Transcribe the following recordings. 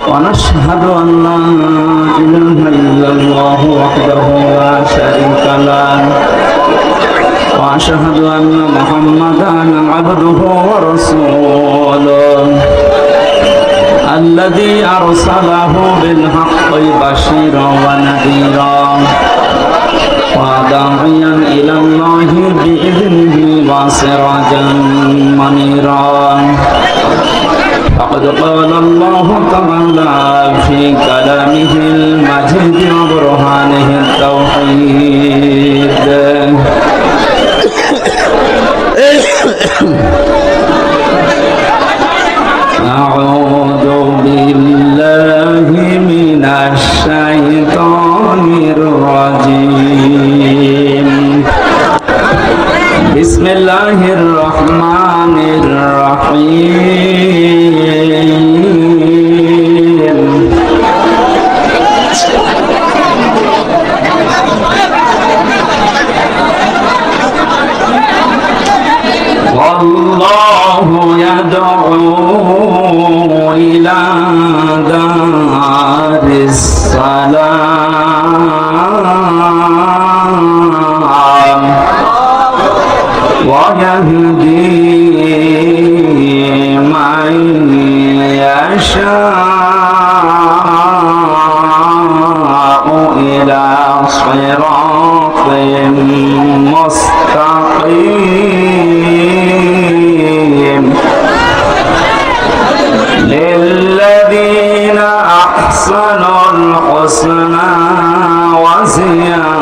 ونشهد أن لا إله إلا الله وحده لا شريك له وأشهد أن محمدا عبده ورسوله الذي أرسله بالحق بشيرا ونذيرا وداعيا إلى الله بإذنه وسراجا منيرا فقد قال الله تعالى في كلامه المجيد وبرهانه التوحيد أعوذ بالله من الشيطان الرجيم بسم الله الرحمن الرحيم والله يدعو إلى دار السلام ويهدي من يشاء إلى صراط مستقيم للذين أحسنوا الحسنى وزيادة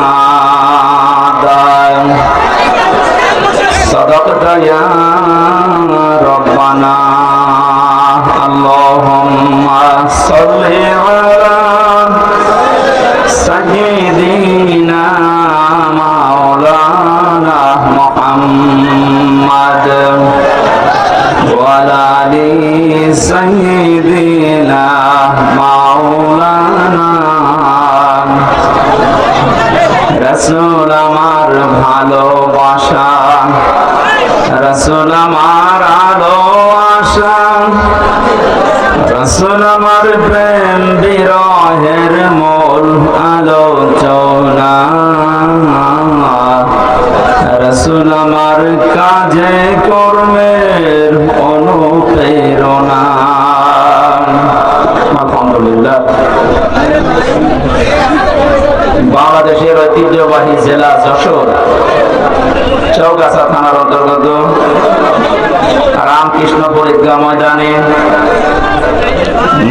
صدقت يا ربنا اللهم صل على سيدنا مولانا محمد وعلى آل سيدنا مولانا رسول আমার ভালোবাসা রসুল আমার আলো আশা রসুল আমার প্রেম বিরহের মূল আলোচনা রসুল আমার কাজে কর্মের অনুপ্রেরণা আলহামদুলিল্লাহ। বাংলাদেশের ঐতিহ্যবাহী জেলা যশোর চৌগাছা থানার অন্তর্গত রামকৃষ্ণপুর ঈদগাহ ময়দানে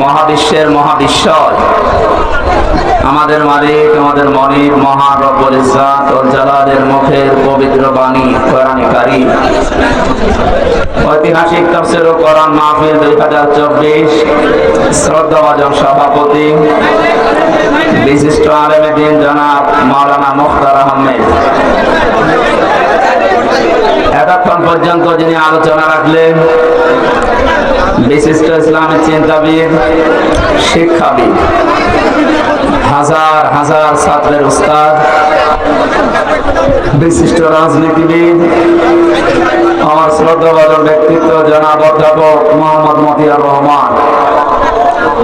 মহাবিশ্বের মহাবিশ্বর আমাদের মালিক আমাদের মনিব মহান রব্বুল ইজ্জত ওয়াল জালালের মুখের পবিত্র বাণী কোরআন কারীম ঐতিহাসিক তাফসীর ও কোরআন মাহফিল 2024 শ্রদ্ধাভাজন সভাপতি বিশিষ্ট আলেমে দ্বীন জনাব মাওলানা মুখতার আহমেদ এতক্ষণ পর্যন্ত যিনি আলোচনা রাখলেন বিশিষ্ট ইসলামিক চিন্তাবিদ শিক্ষাবিদ হাজার হাজার ছাত্রের উস্তাদ বিশিষ্ট রাজনীতিবিদ আমার শ্রদ্ধাভাজন ব্যক্তিত্ব জনাব অধ্যাপক মোহাম্মদ মতিয়ার রহমান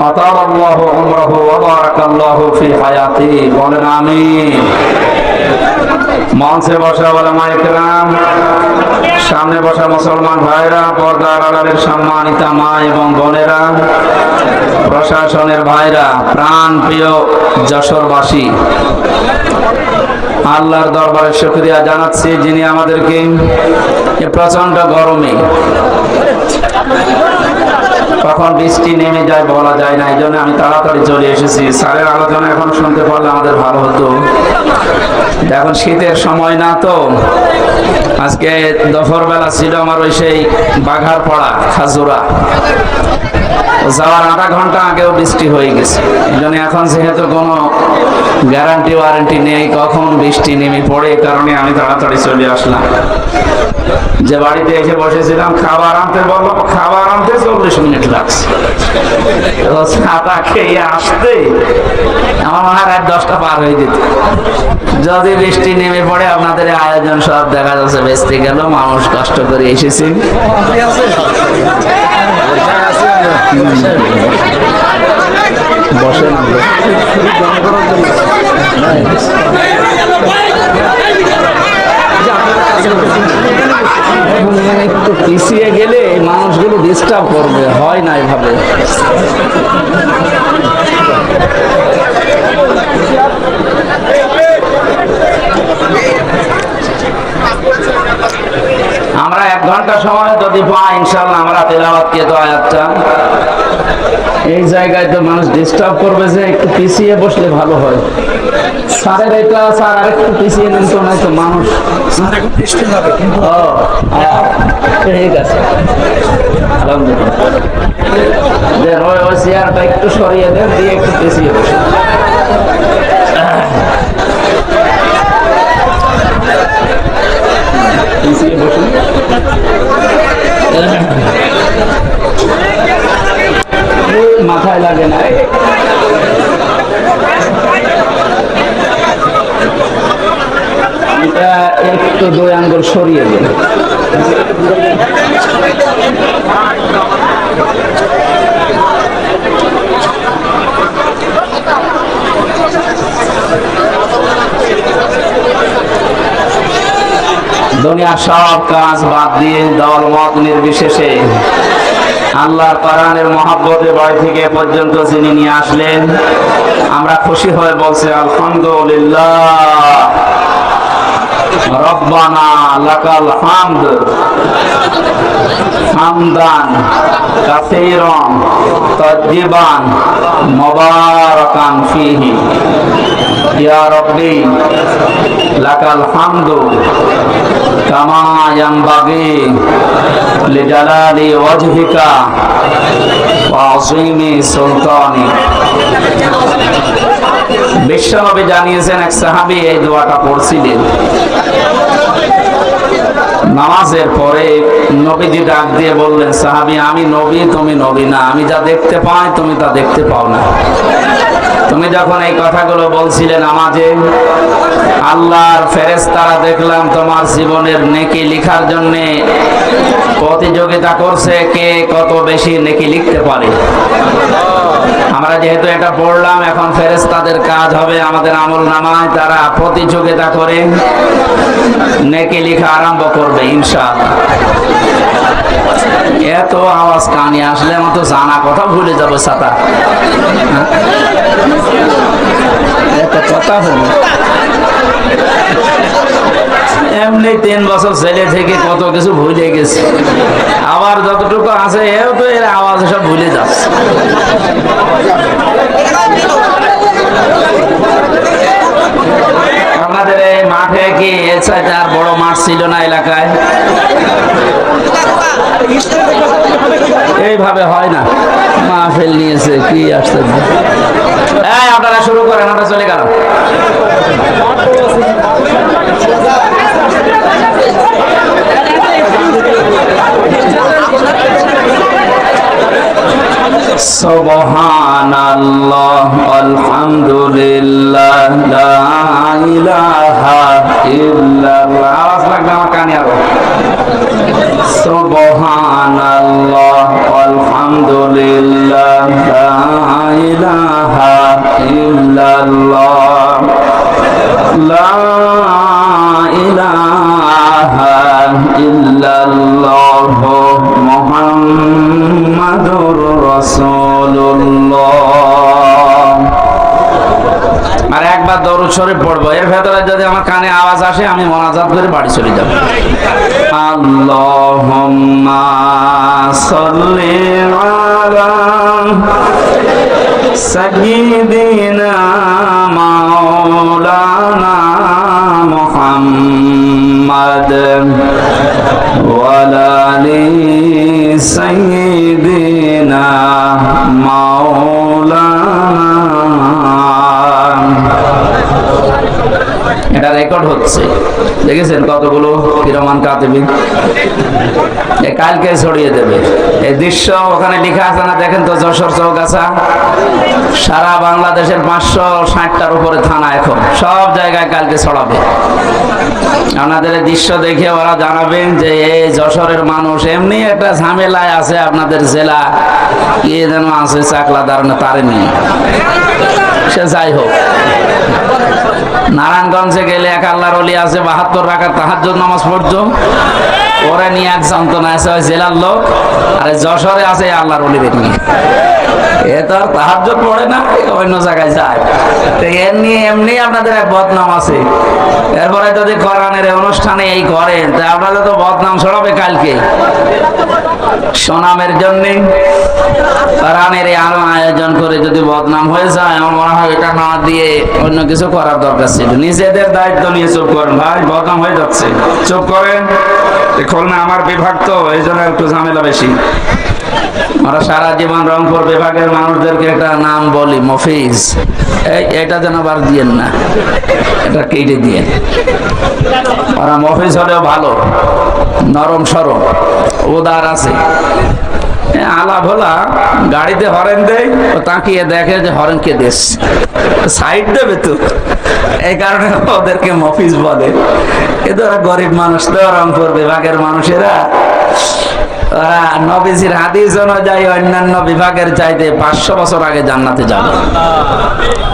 আতালাল্লাহু উমরাহু ওয়া বারাকাল্লাহু ফি হায়াতি বলেন আমিন। মঞ্চে বসা ওলামায়ে কেরাম, সামনে বসা মুসলমান ভাইরা, পর্দার আড়ালের সম্মানিতা মা এবং বোনেরা, প্রশাসনের ভাইরা, প্রাণ প্রিয় যশোরবাসী, আল্লাহর দরবারে শুকরিয়া জানাচ্ছি যিনি আমাদেরকে এই প্রচন্ড গরমে কখন বৃষ্টি নেমে যায় বলা যায় না, এই জন্য আমি তাড়াতাড়ি চলে এসেছি। স্যারের আলোচনা এখন শুনতে পারলে আমাদের ভালো হতো। এখন শীতের সময় না তো, আজকে দুপুর বেলা ছিল আমার ওই সেই বাঘারপাড়া খাজুরা, যাওয়ার আধা ঘন্টা আগেও বৃষ্টি হয়ে গেছে। এই জন্য এখন যেহেতু কোনো গ্যারান্টি ওয়ারেন্টি নেই কখন বৃষ্টি নেমে পড়ে, এই কারণে আমি তাড়াতাড়ি চলে আসলাম। যে বাড়িতে এসে বসেছিলাম খাবার আনতে বললো, খাবার আনতে 40 মিনিট লাগছে। ছাতা খেয়ে আসতে আমার মনে হয় রাত 10টা পার হয়ে যেত। যদি বৃষ্টি নেমে পড়ে আপনাদের আয়োজন সব দেখা যাচ্ছে বেঁচতে গেল, মানুষ কষ্ট করে এসেছে। বসেন একটু পিছিয়ে গেলে এই মানুষগুলো ডিস্টার্ব করবে, হয় না এভাবে। আমরা 1 ঘন্টা সময় যদি পাই ইনশাআল্লাহ আমরা তেলাওয়াত কে তো আয়াতটা এই জায়গায় তো মানুষ ডিস্টার্ব করবে, যে একটু পিছিয়ে বসলে ভালো হয়। স্যারের এটা স্যার আরেকটু পিছিয়ে নিন তো, নাই তো মানুষ ও ঠিক আছে আলহামদুলিল্লাহ। ওই চেয়ারটা একটু সরিয়ে দেন, দিয়ে একটু পিছিয়ে বসে পিছিয়ে বসুন। মাথায় লাগে না, এটা একটু 2 আঙ্গুল সরিয়ে দিন। দুনিয়ার সব কাজ বাদ দিয়ে দল মত নির্বিশেষে আল্লাহর কোরআনের মহব্বতে বাড়ি থেকে পর্যন্ত যিনি নিয়ে আসলেন, আমরা খুশি হয়ে বলছি আলহামদুলিল্লাহ রব্বানা লাকাল হামদ হামদান কাসীরান তাইয়িবান মুবারাকান ফীহি ইয়া রাব্বি লাকাল হামদু কামা ইয়ানবাগি লিজালালি ওয়াজহিকা ওয়া আযীমি সুলতানি। বিশ্বনবী জানিয়েছেন, এক সাহাবী এই দোয়াটা পড়ছিলেন নামাজের পরে। নবীজি ডাক দিয়ে বললেন, সাহাবী আমি নবী, তুমি নবী না, আমি যা দেখতে পাই তুমি তা দেখতে পাও না। তুমি যখন এই কথাগুলো বলছিলে নামাজে, আল্লাহর ফেরেশতারা দেখলাম তোমার জীবনের নেকি লিখার জন্য প্রতিযোগিতা করছে, কে কত বেশি নেকি লিখতে পারে। আমরা যেহেতু এটা পড়লাম, এখন ফেরেশতাদের কাজ হবে আমাদের আমলনামায় তারা প্রতিযোগিতা করে নেকি লেখা আরম্ভ করবে ইনশাআল্লাহ। এত আওয়াজ কানে আসলে আমার তো জানা কথা ভুলে যাবো ছাতা, এত কথা হলো। এমনি 3 বছর ছেলে থেকে কত কিছু ভুলে গেছে, আবার যতটুকু আছে এও তো এর আওয়াজ সব ভুলে যাচ্ছে। আপনাদের এই মাঠে কি এর চাইতে আর বড় মাঠ ছিল না এলাকায়? এইভাবে হয় না, মাহফিল নিয়েছে কি আসতে। আপনারা শুরু করেন, আমরা চলে গেলাম। সুবহানাল্লাহ আলহামদুলিল্লাহ লা ইলাহা ইল্লাল্লাহ। আওয়াজ লাগবে আমার কানে আরো। সুবহানাল্লাহ আলহামদুলিল্লাহ লা ইলাহা ইল্লাল্লাহ লা ইলাহা ইল্লাল্লাহ মুহাম্মাদুর রাসূলুল্লাহ। আর একবার দরুদ শরীফ পড়বো, এর ভেতরে যদি আমার কানে আওয়াজ আসে আমি মোনাজাত করে বাড়ি চলে যাব। আল্লাহুম্মা সাল্লি আলা সাইয়্যিদিনা মাওলানা মুহাম্মাদ ওয়া আলি সাইয়্যিদিনা মাওলানা। এটা রেকর্ড হচ্ছে। দেখেছেন কতগুলো কিরমান কাতিবিন, কালকে ছড়িয়ে দেবে এই দৃশ্য। ওখানে লেখা আছে না, দেখেন তো, যশোর চৌগাছা, সারা বাংলাদেশের 560টার উপরে থানা, এখন সব জায়গায় কালকে ছড়াবে। আপনাদের এই দৃশ্য দেখে ওরা জানাবেন যে এই যশোরের মানুষ এমনি একটা ঝামেলায় আছে, আপনাদের জেলা কি যেন আছে চাকলাদার না তারে নিয়ে। সে যাই হোক, নারায়ণগঞ্জে গেলে এক আল্লাহর ওলি আছে 72 রাকাত তাহাজ্জুদ নামাজ পড়তো, ওরা নিয়ে এক যন্ত্রণা আছে, ওই জেলার লোক। আর যশোরে আছে আল্লাহর ওলি নিয়ে, এ তো আর তাহাজ্জুদ পড়ে না, অন্য জায়গায় যায়। তো এর নিয়ে এমনি আপনাদের এক বদনাম আছে। এরপরে যদি কোরআনের অনুষ্ঠানে এই করেন, তা আপনাদের তো বদনাম ছড়াবে কালকে। সুনামের জন্য কোরআনের আয়োজন করে যদি বদনাম হয়ে যায়, আমার মনে হয় এটা না দিয়ে অন্য কিছু করার দরকার ছিল। নিজেদের দায়িত্ব নিয়ে চুপ করেন, ভাই বদনাম হয়ে যাচ্ছে, চুপ করেন। খুলনা আমার বিভাগ তো, এই জন্য একটু ঝামেলা বেশি। আমরা সারা জীবন রংপুর বিভাগের মানুষদেরকে একটা নাম বলি, মফিজ। এটা যেন আবার দিয়েন না, এটা কেটে দিয়ে। ওরা মফিজ হলেও ভালো, নরম সরম, উদার আছে। আলা ভোলা গাড়িতে হরেন দেয়, ও তাকিয়ে দেখে যে হরেন কে দেশ, সাইড দেবে তো, এই কারণে ওদেরকে মফিজ বলে। কিন্তু ওরা গরিব মানুষ তো, রংপুর বিভাগের মানুষেরা। নবীজির হাদিস অনুযায়ী অন্যান্য বিভাগের চাইতে 500 বছর আগে জান্নাতে যাবে।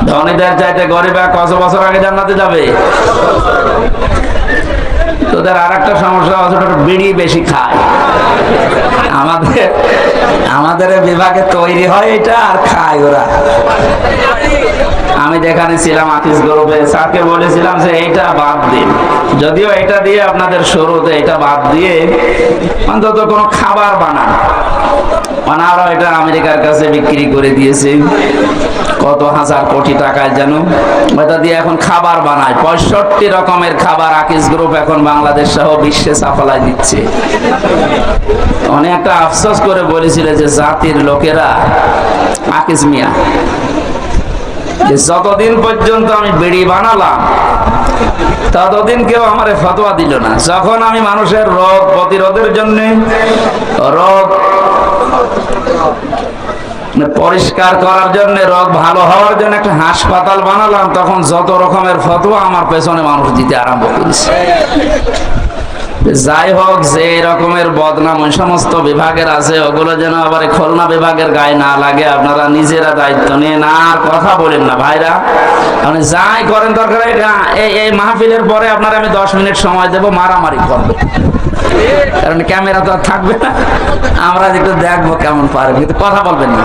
ধনীদের চাইতে গরিবরা কত বছর আগে জান্নাতে যাবে? তোদের আর একটা সমস্যা আছে, বিড়ি বেশি খায়। আমাদের বিভাগে তৈরি হয় এটা, আর খায় ওরা। আমি যেখানে ছিলাম আতিশ গ্রুপে, স্যারকে বলেছিলাম যে এইটা বাদ দিন, যদিও এটা দিয়ে আপনাদের শুরুতে এটা বাদ দিয়ে অন্তত কোনো খাবার বানান। ওনারা এটা আমেরিকার কাছে বিক্রি করে দিয়েছে কত হাজার কোটি টাকায় যেন, ওটা দিয়ে এখন খাবার বানায়। 65 রকমের খাবার আকিস গ্রুপ এখন বাংলাদেশ সহ বিশ্বে সাপ্লাই দিচ্ছে। অনেকটা আফসোস করে বলেছিল যে জাতির লোকেরা, আকিস মিয়া, যতদিন পর্যন্ত আমি বিড়ি বানালাম ততদিন কেউ আমার ফতোয়া দিল না। যখন আমি মানুষের রোগ প্রতিরোধের জন্য, রোগ পরিষ্কার করার জন্য, রোগ ভালো হওয়ার জন্য একটা হাসপাতাল বানালাম, তখন যত রকমের ফতোয়া আমার পেছনে মানুষ দিতে আরম্ভ করেছে। যাই হোক, যে রকমের বদনাম ওই সমস্ত বিভাগের আছে, ওগুলো যেন আবার খুলনা বিভাগের গায়ে না লাগে। আপনারা নিজেরা দায়িত্ব নিয়ে না আর কথা বলেন না ভাইরা, আপনি যাই করেন দরকার। এই মাহফিলের পরে আপনারা আমি 10 মিনিট সময় দেবো, মারামারি করবে, কারণ ক্যামেরা তো আর থাকবে না, আমরা একটু দেখবো কেমন পারবে। কিন্তু কথা বলবেন না,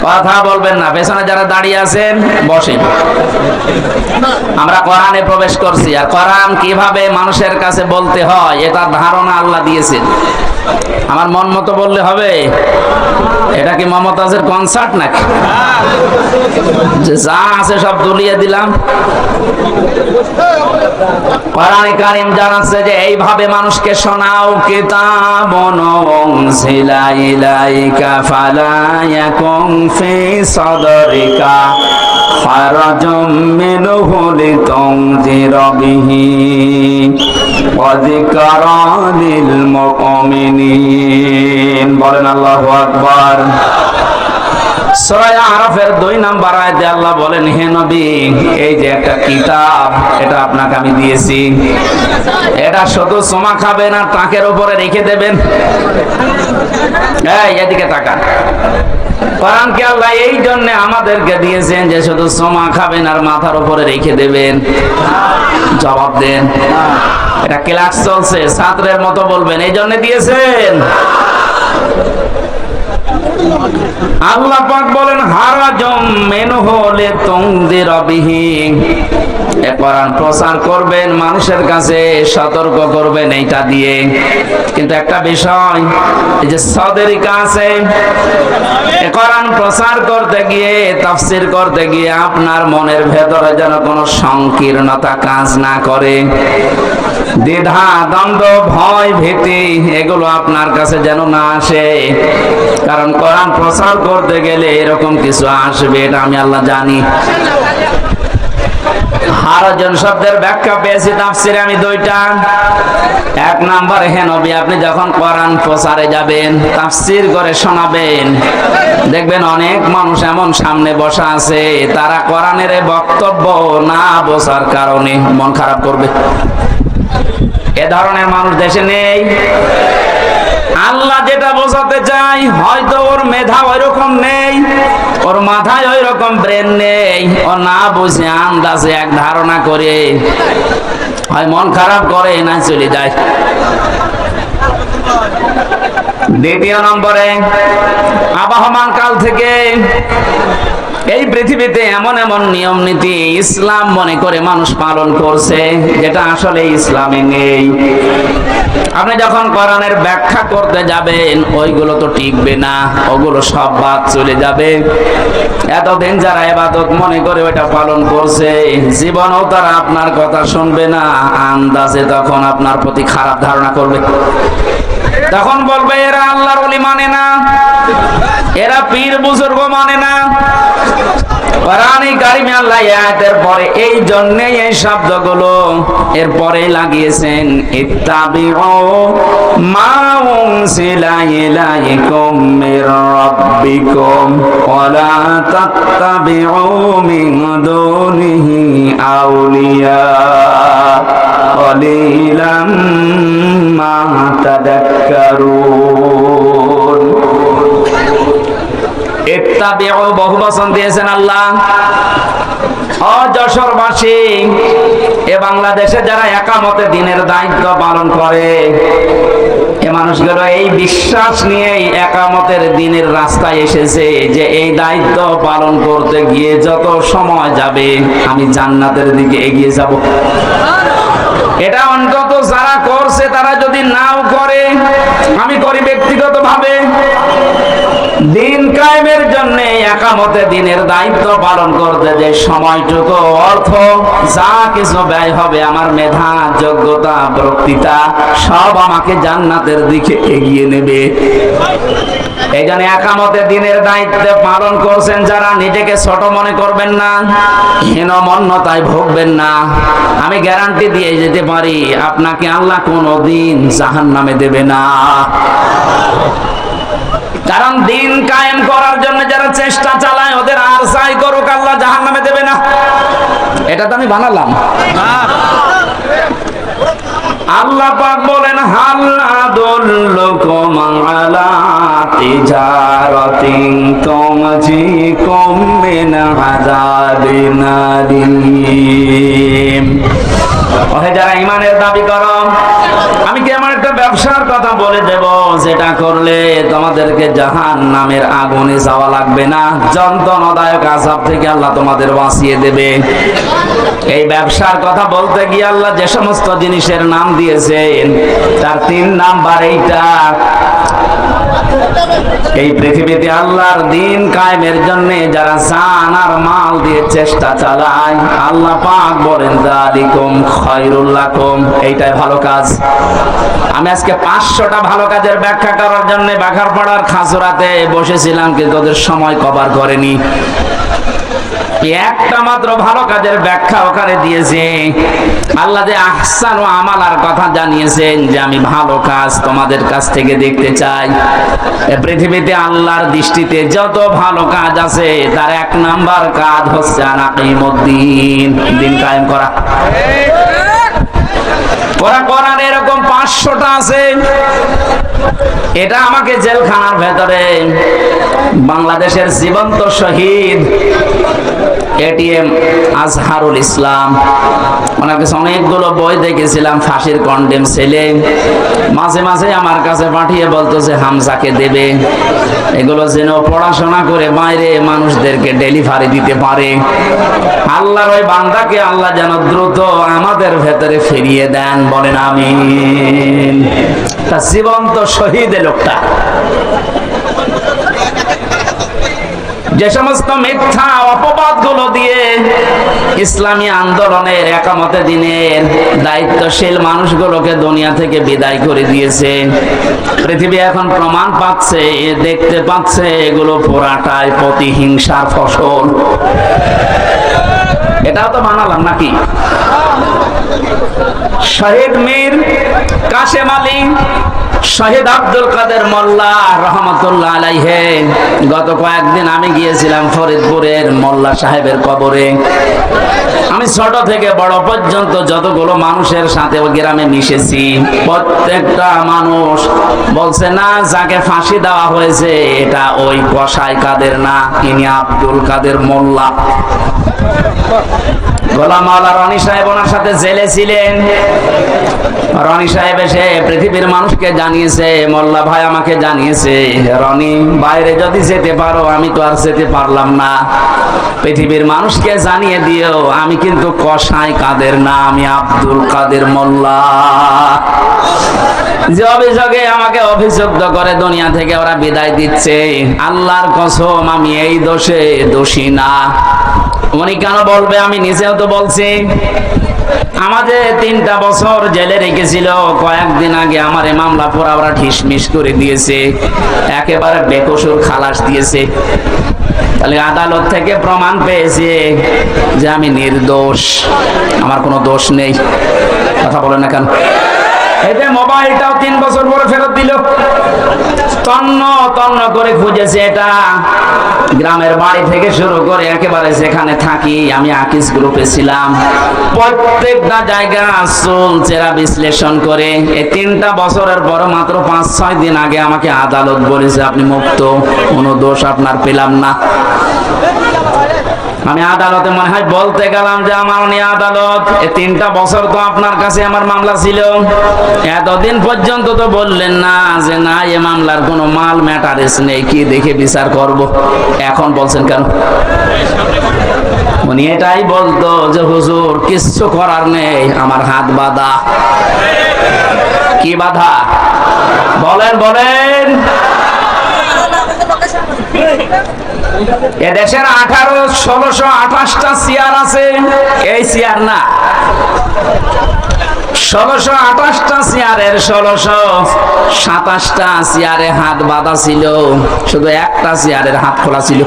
কথা বলবেন না। পেছনে যারা দাঁড়িয়ে আছেন বসেন। আমরা কোরআনে প্রবেশ করছি, আর কোরআন কিভাবে মানুষের কাছে বলতে হয় এটা ধারণা আল্লাহ দিয়েছেন। আমার মন মতো বললে হবে? এটা কি মমতাজের কনসার্ট নাকি যে যা আছে সব দুলিয়ে দিলাম? কোরআনে কারীম জানাচ্ছে যে এইভাবে মানুষকে শোনাও, কিতাবুন উনজিলা ইলাইকা ফালা ইয়াকুন ফি সাদরিকা হারাজুম মিনহু লিতুনজিরা বিহি ওয়া যিকরা লিল মুমিনিন। বলেন আল্লাহু আকবার। সূরা আরাফের 2 নম্বর আয়াতে আল্লাহ বলেন, হে নবী, এই যে একটা কিতাব, এটা আপনাকে আমি দিয়েছি, এটা শুধু চুমা খাবেন আর টাকের উপরে রেখে দেবেন। এই এদিকে তাকান। কোরআনকে আল্লাহ এই জন্য আমাদেরকে দিয়েছেন যে শুধু চুমা খাবেন আর মাথার উপরে রেখে দেবেন? জবাব দেন। এটা ক্লাস চলছে, ছাত্রের মতো বলবেন, এই জন্য দিয়েছেন? আল্লাহ পাক বলেন, হারাজুম মিনহু লিতুনজিরা বিহি, এ কোরআন প্রচার করবেন, মানুষের কাছে সতর্ক করবেন এইটা দিয়ে। কিন্তু একটা বিষয়, এই যে সাদরিকা আছে, এ কোরআন প্রচার করতে গিয়ে, তাফসীর করতে গিয়ে আপনার মনের ভেতরে যেন কোনো সংকীর্ণতা কাজ না করে, দ্বিধা দ্বন্দ্ব ভয় ভীতি এগুলো আপনার কাছে যেন না আসে। কারণ কোরআন প্রচার করতে গেলে এরকম কিছু আসবে, এটা আমি আল্লাহ জানি। হারজন শব্দের ব্যাখ্যা পেয়েছি তাফসিরে আমি দুইটা। এক নাম্বার, হে নবী, আপনি যখন কোরআন প্রচারে যাবেন, তাফসির করে শোনাবেন, দেখবেন অনেক মানুষ এমন সামনে বসা আছে, তারা কোরআনের বক্তব্য না বোঝার কারণে মন খারাপ করবে। এ ধরনের মানুষ দেশে নেই। আল্লাহ যেটা বোঝাতে চাই, হয়তো ওর মেধা ওই রকম নেই, ওর মাথায় ওই রকম ব্রেন নেই, ও না বুঝে আন্দাজে এক ধারণা করে হয় মন খারাপ করে না চলে যায়। দ্বিতীয় নম্বরে, আবহমান কাল থেকে এই পৃথিবীতে এমন এমন নিয়ম নীতি ইসলাম মনে করে মানুষ পালন করছে, যেটা আসলে ইসলামে নেই। আপনি যখন কোরআনের ব্যাখ্যা করতে যাবেন, ওইগুলো তো টিকবে না, ওগুলো সব বাদ চলে যাবে। এতদিন যারা ইবাদত মনে করে ওইটা পালন করছে, জীবনেও তারা আপনার কথা শুনবে না, আন্দাজে তখন আপনার প্রতি খারাপ ধারণা করবে। তখন বলবে এরা আল্লাহর ওলি মানে না, এরা পীর বুজুর্গ মানে না। কোরআনে কারিমে আল্লাহ আয়াতের পরে এই জন্যই এই শব্দগুলো এরপরে লাগিয়েছেন, ইত্তাবিউ মা উনজিলা ইলাইকুম মির রাব্বিকুম ওয়া লা তাত্তাবিউ মিন দুনিহি আউলিয়া কলিলাম মা তাদাক্কারুন। ইত্তাবিউ বহুবচন দিয়েছেন আল্লাহ। ও যশোরবাসী, এ বাংলাদেশে যারা একামতে দিনের দায়িত্ব পালন করে, এ মানুষগুলো এই বিশ্বাস নিয়েই একামতের দিনের রাস্তায় এসেছে যে এই দায়িত্ব পালন করতে গিয়ে যত সময় যাবে আমি জান্নাতের দিকে এগিয়ে যাব। এটা অন্তত যারা করছে, তারা যদি নাও করে, আমি করি ব্যক্তিগতভাবে, দিন কায়েমের জন্য একামতে দিনের দায়িত্ব পালন করতে যে সময়টুকু অর্থ যা কিছু ব্যয় হবে, আমার মেধা, যোগ্যতা, বক্তৃতা সব আমাকে জান্নাতের দিকে এগিয়ে নেবে। এই জন্য একামতে দিনের দায়িত্ব পালন করছেন যারা, নিজেকে ছোট মনে করবেন না, হীনমন্যতায় ভুগবেন না। আমি গ্যারান্টি দিয়ে যেতে পারি, আপনাকে আল্লাহ কোনোদিন জাহান্নামে দেবে না। কারণ দিন কায়েম করার জন্য যারা চেষ্টা চালায়, ওদের আর যাই করুক আল্লাহ জাহান্নামে দেবে না। এটা তো আমি বানালাম। আল্লাহ পাক বলেন, হাল আদুল্লুকুম আলা তিজারাতিন তুনজিকুম মিন আযাবিন আলীম। ওহে যারা ঈমানের দাবি করো, আমি কি আমার একটা ব্যবসার কথা বলে দেব, যেটা করলে তোমাদেরকে জাহান্নামের আগুনে যাওয়া লাগবে না, যন্ত্রণাদায়ক আযাব থেকে আল্লাহ তোমাদের বাঁচিয়ে দেবে। এই ব্যবসার কথা বলতে গিয়ে আল্লাহ যে সমস্ত জিনিসের নাম দিয়েছেন, তার 3 নাম্বার এইটা। এই পৃথিবীতে আল্লাহর দিন কায়েমের জন্য যারা জান আর মাল দিয়ে চেষ্টা চালায়, আল্লাহ পাক বলেন, যালিকুম খায়রুল লাকুম, এইটাই ভালো কাজ। আমি আজকে 500টা ভালো কাজের ব্যাখ্যা করার জন্য বাঘারপাড়ার খাজুরাতে বসেছিলাম, কিন্তু ওদের সময় কভার করেনি। একটা মাত্র ভালো কাজের ব্যাখ্যা ওখানে দিয়েছে। আল্লাহ যে আহসানু আমালার কথা জানিয়েছেন, যে আমি ভালো কাজ তোমাদের কাছ থেকে দেখতে চাই। পৃথিবীতে আল্লাহর দৃষ্টিতে যত ভালো কাজ আছে, তার 1 নাম্বার কাজ হচ্ছে আনাকিমুদ্দিন, দিন কায়েম করা। কোরআন এরকম 500টা আছে। এটা আমাকে জেলখানার ভেতরে বাংলাদেশের জীবন্ত শহীদ এটিএম আজহারুল ইসলাম, ওনার কাছে অনেকগুলো বই দেখেছিলাম, ফাঁসির কন্ডেম ছেলে, মাঝে মাঝে আমার কাছে পাঠিয়ে বলতো যে হামজাকে দেবে, এগুলো যেন পড়াশোনা করে বাইরে মানুষদেরকে ডেলিভারি দিতে পারে। আল্লাহর ওই বান্দাকে আল্লাহ যেন দ্রুত আমাদের ভেতরে ফিরিয়ে দেন, বলেন আমিন। তা জীবন্ত শহীদ লোকটা যে সমস্ত মিথ্যা অপবাদ গুলো দিয়ে ইসলামী আন্দোলনের একামতে দিনের দায়িত্বশীল মানুষগুলোকে দুনিয়া থেকে বিদায় করে দিয়েছে, পৃথিবী এখন প্রমাণ পাচ্ছে, দেখতে পাচ্ছে, এগুলো পুরাটাই প্রতিহিংসার ফসল। এটাও তো বানালাম নাকি? শহীদ মীর কাশেম আলী, শহীদ আব্দুল কাদের মোল্লা রহমতুল্লাহ আলাইহে। গত কয়েকদিন আমি গিয়েছিলাম ফরিদপুরের মোল্লা সাহেবের কবরে। আমি ছোট থেকে বড় পর্যন্ত যতগুলো মানুষের সাথে ওই গ্রামে মিশেছি, প্রত্যেকটা মানুষ বলছে না, যাকে ফাঁসি দেওয়া হয়েছে এটা ওই কসাই কাদের না, ইনি আব্দুল কাদের মোল্লা। গোলাম মাওলা রনি সাহেব ওনার সাথে জেলে ছিলেন। রনি সাহেব এসে পৃথিবীর মানুষকে জানিয়েছে, মোল্লা ভাই আমাকে জানিয়েছে, রনি বাইরে যদি যেতে পারো, আমি তো আর যেতে পারলাম না, পৃথিবীর মানুষকে জানিয়ে দিও আমি কিন্তু কসাই কাদের না, আমি আব্দুল কাদের মোল্লা। যে অভিযোগে আমাকে অভিযুক্ত করে দুনিয়া থেকে ওরা বিদায় দিচ্ছে, আল্লাহর কসম আমি এই দোষে দোষী না। উনি কেন বলবে, আমি নিজেও তো বলছি। আমাদের 3টা বছর জেলে রেখেছিল, কয়েকদিন আগে আমার এই মামলা পুরা ওরা ঠিসমিস করে দিয়েছে, একেবারে বেকসুর খালাস দিয়েছে। তাহলে আদালত থেকে প্রমাণ পেয়েছে যে আমি নির্দোষ, আমার কোনো দোষ নেই। কথা বলেন না কেন? এতে মোবাইলটাও 3 বছর পরে ফেরত দিল। তন্ন তন্ন করে খুঁজেছে, এটা গ্রামের বাড়ি থেকে শুরু করে একেবারে যেখানে থাকি আমি, আকিস গ্রুপে ছিলাম, প্রত্যেকটা জায়গা চুল চেরা বিশ্লেষণ করে এই 3টা বছরের পর মাত্র 5-6 দিন আগে আমাকে আদালত বলেছে আপনি মুক্ত, কোনো দোষ আপনার পেলাম না। আমি আদালতে মনে হয় বলতে গেলাম যে আমার নিয়ে আদালত, এই 3টা বছর তো আপনার কাছে আমার মামলা ছিল, এতদিন পর্যন্ত তো বললেন না যে না এ মামলার কোনো মাল ম্যাটারেস নেই, কি দেখে বিচার করব, এখন বলছেন কেন? উনি এটাই বলতো যে হুজুর কিচ্ছু করার নেই, আমার হাত বাঁধা। কি বাঁধা? বলেন বলেন। এদেশের 1628টা চেয়ার আছে, এই চেয়ার না, 1628টা চেয়ারের 1627টা চেয়ারে হাত বাঁধা ছিল, শুধু একটা চেয়ারের হাত খোলা ছিল।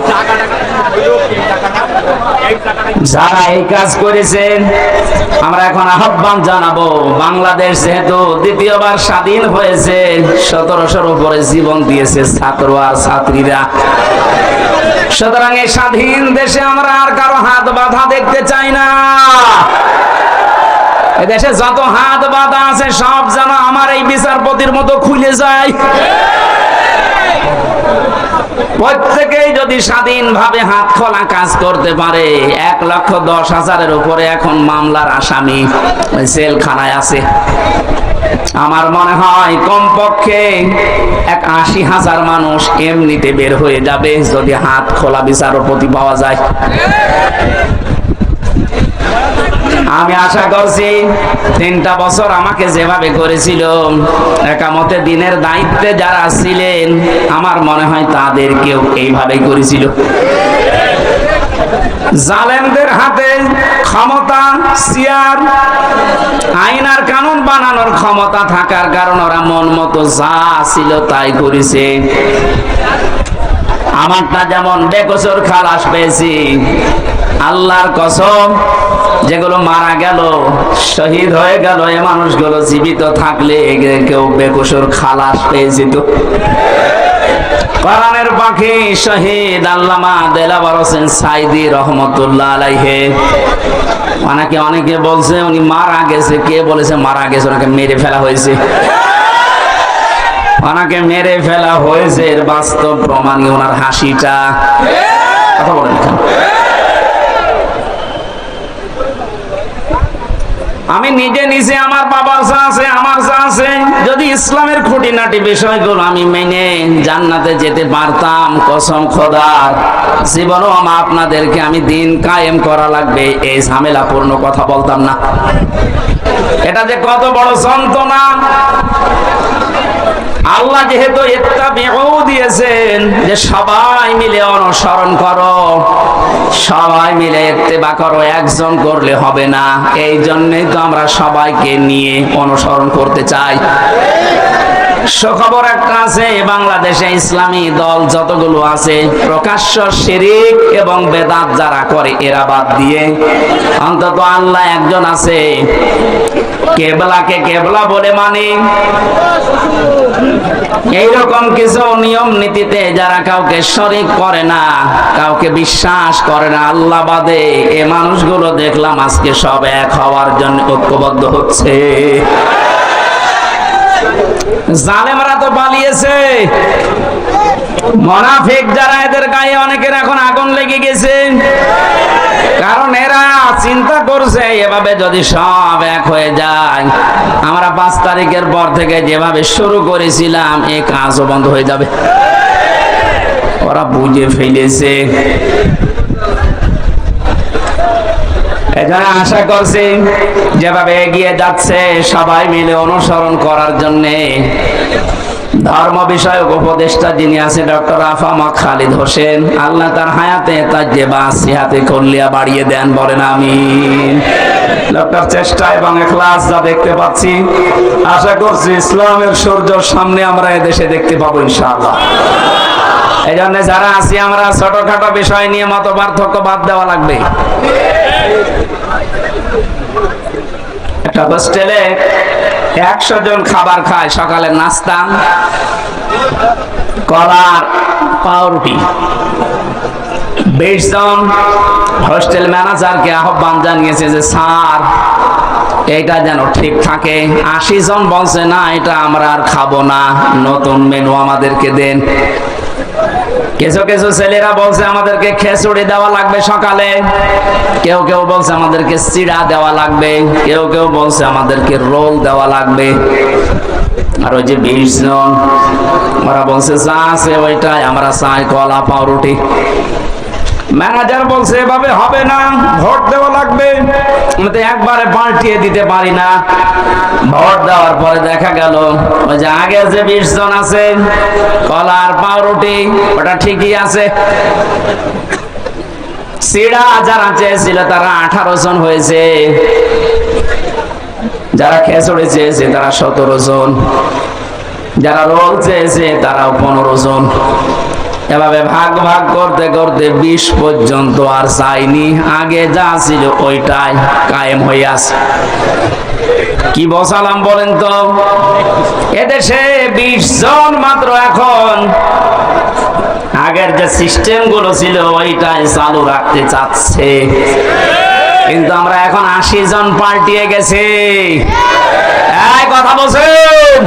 যারা এই কাজ করেছেন আমরা এখন আহ্বান জানাবো, বাংলাদেশ যেহেতু দ্বিতীয়বার স্বাধীন হয়েছে, 1700-র উপরে জীবন দিয়েছে ছাত্র আর ছাত্রীরা, সুতরাং এই স্বাধীন দেশে আমরা আর কারো হাত বাঁধা দেখতে চাই না। এদেশে যত হাত বাঁধা আছে সব যেন আমার এই বিচারপতির মতো খুলে যায়। প্রত্যেকেই যদি স্বাধীনভাবে হাত খোলা কাজ করতে পারে, 1,10,000-এর উপরে এখন মামলার আসামি জেলখানায় আছে। আমার মনে হয় কমপক্ষে 80,000 মানুষ এমনিতে বের হয়ে যাবে যদি হাত খোলা বিচারপতি পাওয়া যায়। আমি আশা করছি 3টা বছর আমাকে যেভাবে করেছিল, একামতে দিনের দায়িত্বে যারা ছিলেন আমার মনে হয় তাদেরকেও এইভাবেই করেছিল। জালেমদের হাতে ক্ষমতা, চেয়ার, আইন আর কানুন বানানোর ক্ষমতা থাকার কারণে ওরা মন মতো যা ছিল তাই করেছে। আমারটা যেমন বেকসুর খালাস পেয়েছি, আল্লাহর কসম যেগুলো মারা গেল, শহীদ হয়ে গেল, এ মানুষগুলো জীবিত থাকলে কেউ বেকসুর খালাস পেয়ে যেত। কোরআনের পাখি শহীদ আল্লামা দেলাওয়ার হোসেন সাইদি রহমতুল্লাহ আলাইহি, অনেকে বলছে উনি মারা গেছে, কে বলেছে মারা গেছে? ওনাকে মেরে ফেলা হয়েছে, ওনাকে মেরে ফেলা হয়েছে, এর বাস্তব প্রমাণই ওনার হাসিটা। কথা বলেন। আমি নিজে আমার বাবার যা আছে, আমার যা আছে, যদি ইসলামের খুঁটিনাটি বিষয়গুলো আমি মেনে জান্নাতে যেতে পারতাম, কসম খোদার জীবনও আপনাদেরকে আমি দিন কায়েম করা লাগবে এই ঝামেলাপূর্ণ কথা বলতাম না। এটা যে কত বড় যন্ত্রণা। আল্লাহ যেহেতু ইত্তাবিউ দিয়েছেন যে সবাই মিলে অনুসরণ করো, সবাই মিলে ইত্তেবা করো, একজন করলে হবে না, এই জন্যই তো আমরা সবাইকে নিয়ে অনুসরণ করতে চাই। সুখবর একটা আছে, বাংলাদেশে ইসলামী দল যতগুলো আছে প্রকাশ্য শিরক এবং বেদাত যারা করে এরা বাদ দিয়ে অন্তত আল্লাহ একজন আছে, কেবলাকে কেবলা বলে মানে এইরকম কিছু নিয়ম নীতিতে যারা কাউকে শরীক করে না, কাউকে বিশ্বাস করে না আল্লাহ বাদে, এ মানুষগুলো দেখলাম আজকে সব এক হওয়ার জন্য ঐক্যবদ্ধ হচ্ছে। জালেমরা তো পালিয়েছে, মুনাফিক যারা এদের গায়ে অনেকের এখন আগুন লেগে গেছে, কারণ এরা চিন্তা করছে এভাবে যদি সব এক হয়ে যায়, আমরা 5 তারিখের পর থেকে যেভাবে শুরু করেছিলাম এই কাজও বন্ধ হয়ে যাবে। ওরা বুঝে ফেলেছে, এখানে আশা করছি যেভাবে এগিয়ে যাচ্ছে সবাই মিলে অনুসরণ করার জন্য ধর্ম বিষয়ক উপদেষ্টা যিনি আছে ডক্টর আফামা খালিদ হোসেন, আল্লাহ তার হায়াতে তার যে বাসিহাতে কল্লিয়া বাড়িয়ে দেন, বলেন আমিন। লোকটার চেষ্টা এবং ইখলাস যা দেখতে পাচ্ছি, আশা করছি ইসলামের সূর্য সামনে আমরা এদেশে দেখতে পাবো ইনশাআল্লাহ। এই জন্য যারা আছি আমরা ছোটখাটো বিষয় নিয়ে মত পার্থক্য বাদ দেওয়া লাগবে। একটা হোস্টেলে 100 জন খাবার খায়, সকালের নাস্তা কলার পাউরুটি। 20 জন হোস্টেল ম্যানেজারকে আহ্বান জানিয়েছে যে স্যার এটা যেন ঠিক থাকে। 80 জন বলছে না এটা আমরা আর খাবো না, নতুন মেনু আমাদেরকে দেন। কিছু কিছু ছেলেরা বলছে আমাদেরকে খিচুড়ি দেওয়া লাগবে সকালে, কেউ কেউ বলছে আমাদেরকে চিড়া দেওয়া লাগবে, কেউ কেউ বলছে আমাদেরকে রোল দেওয়া লাগবে। আর ওই যে 20 জন ওরা বলছে যা আছে ওইটাই আমরা চাই, কলা পাউরুটি। ম্যানেজার বলছে এভাবে হবে না, ভোট দেওয়া লাগবে, আমি তো একবারে পাল্টিয়ে দিতে পারি না। ভোট দেওয়ার পরে দেখা গেল ওই যে আগে যে 20 জন আছে কলার পাউরুটি ওটা ঠিকই আছে, সিড়া যারা চেয়েছিল তারা 18 জন হয়েছে, যারা খিচুড়ি চেয়েছে তারা 17 জন, যারা রোল চেয়েছে তারাও 15 জন। এভাবে ভাগ ভাগ করতে করতে 20 পর্যন্ত আর চাইনি, আগে যা ছিল ওইটাই কায়েম হয়ে আছে। কি বসালাম বলেন তো, এদেশে 20 জন মাত্র এখন আগের যে সিস্টেম গুলো ছিল ওইটাই চালু রাখতে চাচ্ছে, কিন্তু আমরা এখন 80 জন পাল্টিয়ে গেছি। এই কথা বলছেন,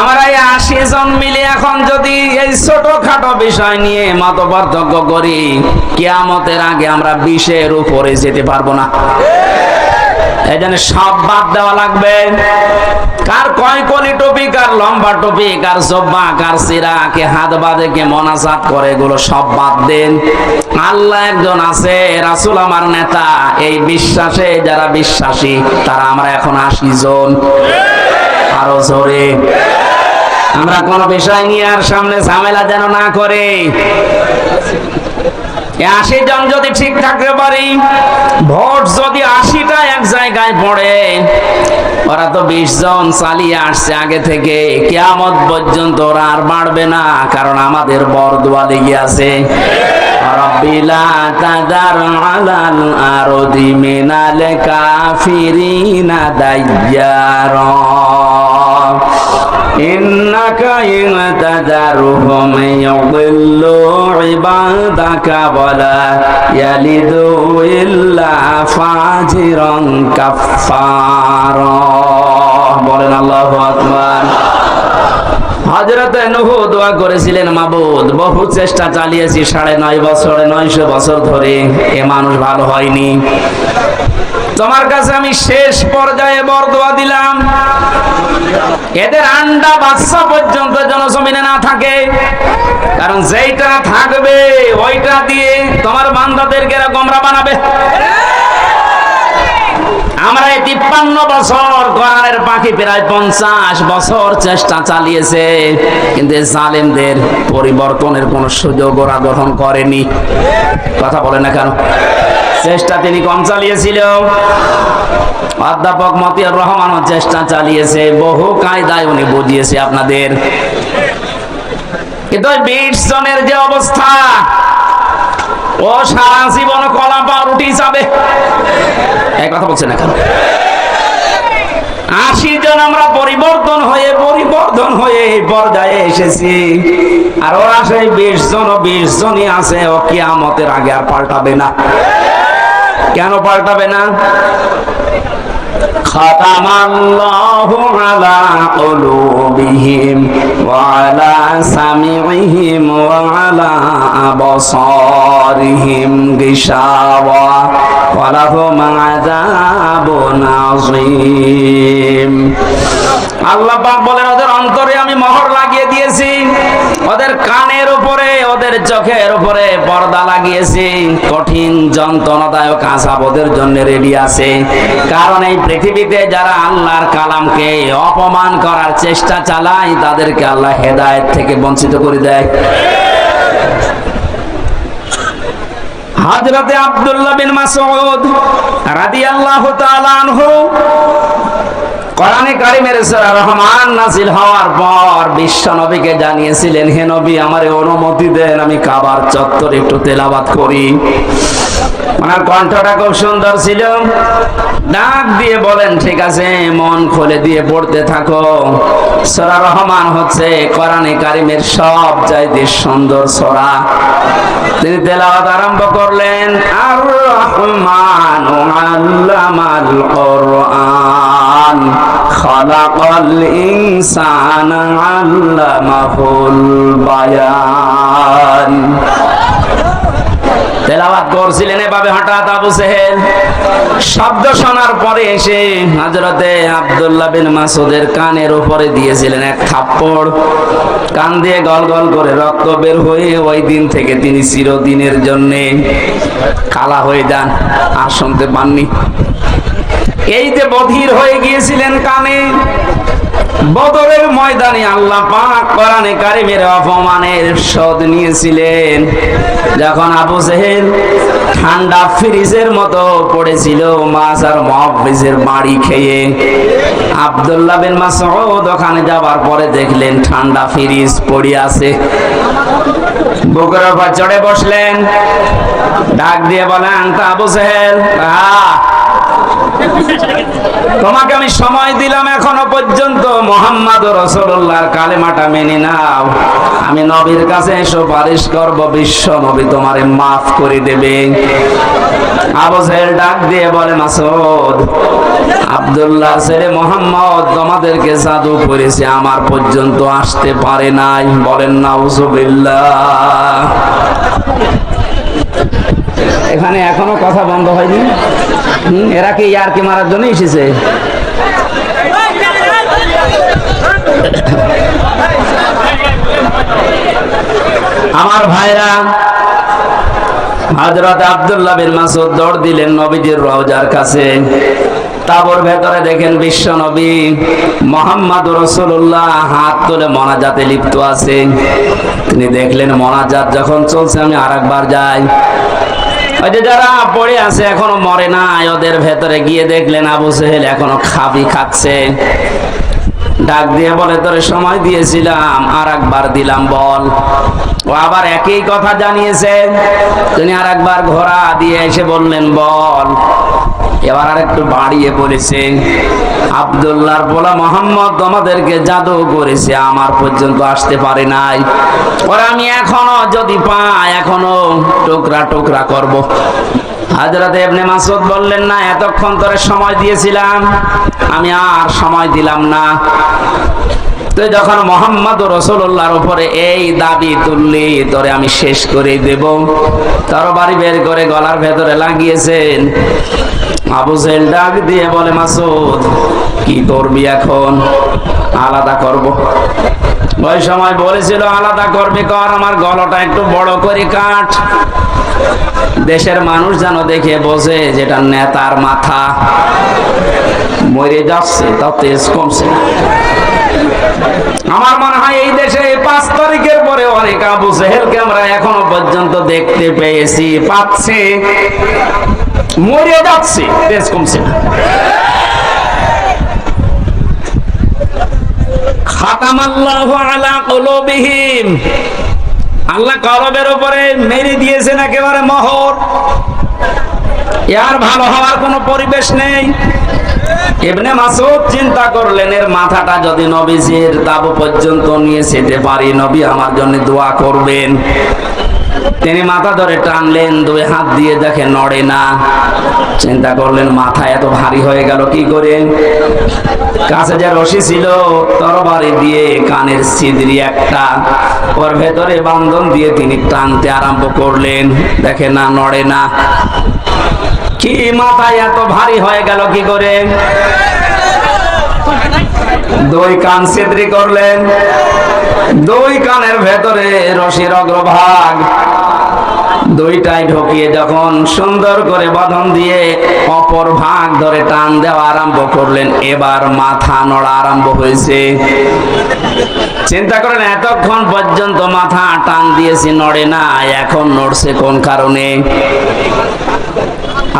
আমরা এই 80 জন মিলে এখন যদি এই ছোটখাটো বিষয় নিয়ে মত পার্থক্য করি, কিয়ামতের আগে আমরা 20-এর উপরে যেতে পারবো না। এই জন্য সব বাদ দেওয়া লাগবে। কার কয় কলি টুপি, কার লম্বা টুপি, কার জব্বা, কার সিরা, কে হাত বাঁধে, কে মোনাজাত করে, এগুলো সব বাদ দেন। আল্লাহ একজন আছে, রাসূল আমার নেতা, এই বিশ্বাসে যারা বিশ্বাসী তারা আমরা এখন 80 জন। আরো জোরে, আমরা কোন বিষয় নিয়ে আর সামনে ঝামেলা যেন না করে। 80 জন যদি ঠিক থাকতে পারি, ভোট যদি 80টা এক জায়গায় পড়ে, ওরা তো 20 জন চালিয়ে আসছে আগে থেকে, কিয়ামত পর্যন্ত ওরা আর বাড়বে না, কারণ আমাদের বরদোয়া লেগে আছে। রব্বি লা তাযার আলাল আরদি মিনাল কাফিরিনা দাইয়ারা ইন্নাকা ইন তাযারহুম ইউদিল্লু ইবাদাকা ওয়ালা ইয়ালিদু ইল্লা ফাজিরান কাফফারা। বলেন আল্লাহু আকবার। হযরত নূহ দোয়া করেছিলেন, মাবুদ বহু চেষ্টা চালিয়েছি 9.5 বছর 900 বছর ধরে, এ মানুষ ভালো হয়নি, তোমার কাছে আমি শেষ পর্যায়ে বরদোয়া দিলাম, এদের আন্ডা বাচ্চা পর্যন্ত যেন জমিনে না থাকে, কারণ যেইটা থাকবে ওইটা দিয়ে তোমার বান্দাদেরকে গোমরা বানাবে। আমরা এই 53 বছর, কোরআনের পাখি প্রায় 50 বছর চেষ্টা চালিয়েছে, কিন্তু জালেমদের পরিবর্তনের কোন সুযোগ ওরা গ্রহণ করেনি। কথা বলে না কেন? চেষ্টা তিনি কম চালিয়েছিল। অধ্যাপক মতিয়ার রহমানও চেষ্টা চালিয়েছে, বহু কায়দায় উনি বুঝিয়েছে আপনাদের। কিন্তু 20 জনের যে অবস্থা, ও সারা জীবন কলা পাউরুটি যাবে। এক কথা বলছেন না কেন? 80 জন আমরা পরিবর্তন হয়ে এই পর্যায়ে এসেছি, আর ওরা সেই 20 জনই আছে। ও কিয়ামতের আগে আর পাল্টাবে না। কেন পাল্টাবে না? খাতামাল্লাহু আলা কুলুবিহিম ওয়া আলা সামিইহিম ওয়া আলা আবসারিহিম গিশাওয়া ওয়া লাহুম আযাবুন আযীম। আল্লাহ পাক বলেন, ওদের অন্তরে আমি মোহর লাগিয়ে দিয়েছি, ওদের কানের উপরে, ওদের চোখের উপরে পর্দা লাগিয়েছি। কঠিন যন্ত্রণাদায়ক আযাব ওদের জন্য রেডি আছে। কারণ এই পৃথিবীতে যারা আল্লাহর কালামকে অপমান করার চেষ্টা চালায়, তাদেরকে আল্লাহ হেদায়েত থেকে বঞ্চিত করে দেয়। হযরতে আব্দুল্লাহ বিন মাসউদ রাদিয়াল্লাহু তাআলা আনহু কোরআনে কারীমের সূরা রহমান নাযিল হওয়ার পর বিশ্ব নবীকে জানিয়েছিলেন, হে নবী, আমারে অনুমতি দেন, আমি কাবার চত্বরে একটু তেলাওয়াত করি। ওনার কণ্ঠটা খুব সুন্দর ছিল। ডাক দিয়ে বলেন, ঠিক আছে, মন খুলে দিয়ে পড়তে থাকো। সূরা রহমান হচ্ছে কোরআনে কারীমের সবচাইতে সুন্দর সূরা। তিনি তেলাওয়াত আরম্ভ করলেন, আর রহমানু আল্লামাল কুরআন খালাকাল ইনসানা আল্লামাহুল বায়ান। তেলাওয়াত করছিলেন এভাবে, হঠাৎ আবু জেহেল শব্দ শোনার পরে এসে হযরতে আব্দুল্লাহ বিন মাসউদের কানের উপরে দিয়েছিলেন এক থাপ্পড়। কান দিয়ে গলগল করে রক্ত বের হয়ে ওই দিন থেকে তিনি চিরদিনের জন্য কালা হয়ে যান, আর শুনতে পাননি। এই যে বধির হয়ে গিয়েছিলেন কানে, বদরের ময়দানে আল্লাহ পাক কোরআনে কারীমের অপমানের শোধ নিয়েছিলেন। যখন আবু জেহেল ঠান্ডা ফ্রিজের মতো পড়েছিল মাছ আর মুহাফিজের বাড়ি খেয়ে, আব্দুল্লাহ বিন মাসউদ ওখানে যাবার পরে দেখলেন ঠান্ডা ফ্রিজ পড়ে আছে। বুকের উপর চড়ে বসলেন, ডাক দিয়ে বলেন, তা আবু জেহেল, তোমাকে আমি সময় দিলাম, এখনো পর্যন্ত মুহাম্মদুর রাসূলুল্লাহর কালেমাটা মেনে নাও। আমি নবীর কাছে সুপারিশ করব, বিশ্ব নবী তোমারে মাফ করে দেবে। আবু জেহেল ডাক দিয়ে বলে, মাসউদ, আব্দুল্লাহ ছেলে মুহাম্মদ তোমাদেরকে জাদু করেছে, আমার পর্যন্ত আসতে পারে নাই। বলেন নাউজুবিল্লাহ। এখানে এখনো কথা বন্ধ হয়নি। এরা কি ইয়ারকি মারার জন্য এসেছে? আমার ভাইরা, হযরত আব্দুল্লাহ বিন মাসউদ দৌড় দিলেন নবীজির রওজার কাছে। তাবর ভেতরে দেখেন বিশ্ব নবী মুহাম্মদুর রাসূলুল্লাহ হাত তুলে মোনাজাতে লিপ্ত আছে। তিনি দেখলেন মোনাজাত যখন চলছে, আমি আরেকবার যাই। ওই যে যারা পড়ে আছে এখনো মরে না, ওদের ভেতরে গিয়ে দেখলেন আবু জেহেল এখনো খাচ্ছে। ডাক দিয়ে বলে, তোরে সময় দিয়েছিলাম, আরেকবার দিলাম, বল। ও আবার একই কথা জানিয়েছে। তিনি আরেকবার ঘোড়া দিয়ে এসে বললেন, বল। এবার আর একটু বাড়িয়ে বলেছে, আব্দুল্লাহর বলা মুহাম্মদ তোমাদেরকে জাদু করেছে, আমার পর্যন্ত আসতে পারে নাই। ওরা আমি এখনো যদি পাই, এখনো টুকরা টুকরা করব। হযরত ইবনে মাসউদ বললেন, না, এতক্ষণ তোরে সময় দিয়েছিলাম, আমি আর সময় দিলাম না। তুই যখন মুহাম্মদুর রাসূলুল্লাহর উপরে এই দাবি তুললি, তোরে আমি শেষ করে দেব। তরবারি বের করে গলার ভেতরে লাগিয়েছেন। আবু জেহেল ডাক দিয়ে বলে, মাসউদ, কি করবি এখন? আলাদা করব। ওই সময় বলেছিল, আলাদা করবি কর, আমার গলাটা একটু বড় করে কাট, দেশের মানুষ যেন দেখে বোঝে যেটা নেতার মাথা। মরে যাচ্ছে, তাও তেজ কমছে না। আমার মনে হয় এই দেশে 5 তারিখের পরে অনেক আবু জেহেলকে আমরা এখনো পর্যন্ত দেখতে পেয়েছি, পাচ্ছে। মরে যাচ্ছে, তেজ কমছে না। খাতামাল্লাহু আলা কুলুবিহিম, আল্লাহ কলবের উপরে মেরে দিয়েছেন একেবারে মোহর। এর ভালো হওয়ার কোনো পরিবেশ নেই। ইবনে মাসউদ চিন্তা করলেন, এর মাথাটা যদি নবীজির তাবু পর্যন্ত নিয়ে যেতে পারি, নবী আমার জন্য দোয়া করবেন। তিনি মাথা ধরে টানলেন, দুই হাত দিয়ে দেখে নড়ে না। চিন্তা করলেন মাথা এত ভারী হয়ে গেল কি করে। কাছে যে রশি ছিল তরবারি দিয়ে কানের ছিদ্রি একটা, ওর ভেতরে বান্ধন দিয়ে তিনি টানতে আরম্ভ করলেন, দেখে না, নড়ে না। কি মাথায় এত ভারী হয়ে গেল কি করে? দুই কান ছিদ্রি করলেন, দুই কানের ভেতরে রশির অগ্রভাগ দুইটাই ঢুকিয়ে যখন সুন্দর করে বাঁধন দিয়ে অপর ভাগ ধরে টান দেওয়া আরম্ভ করলেন, এবার মাথা নড়া আরম্ভ হয়েছে। চিন্তা করেন, এতক্ষণ পর্যন্ত মাথা টান দিয়েছি, নড়ে না, এখন নড়ছে কোন কারণে?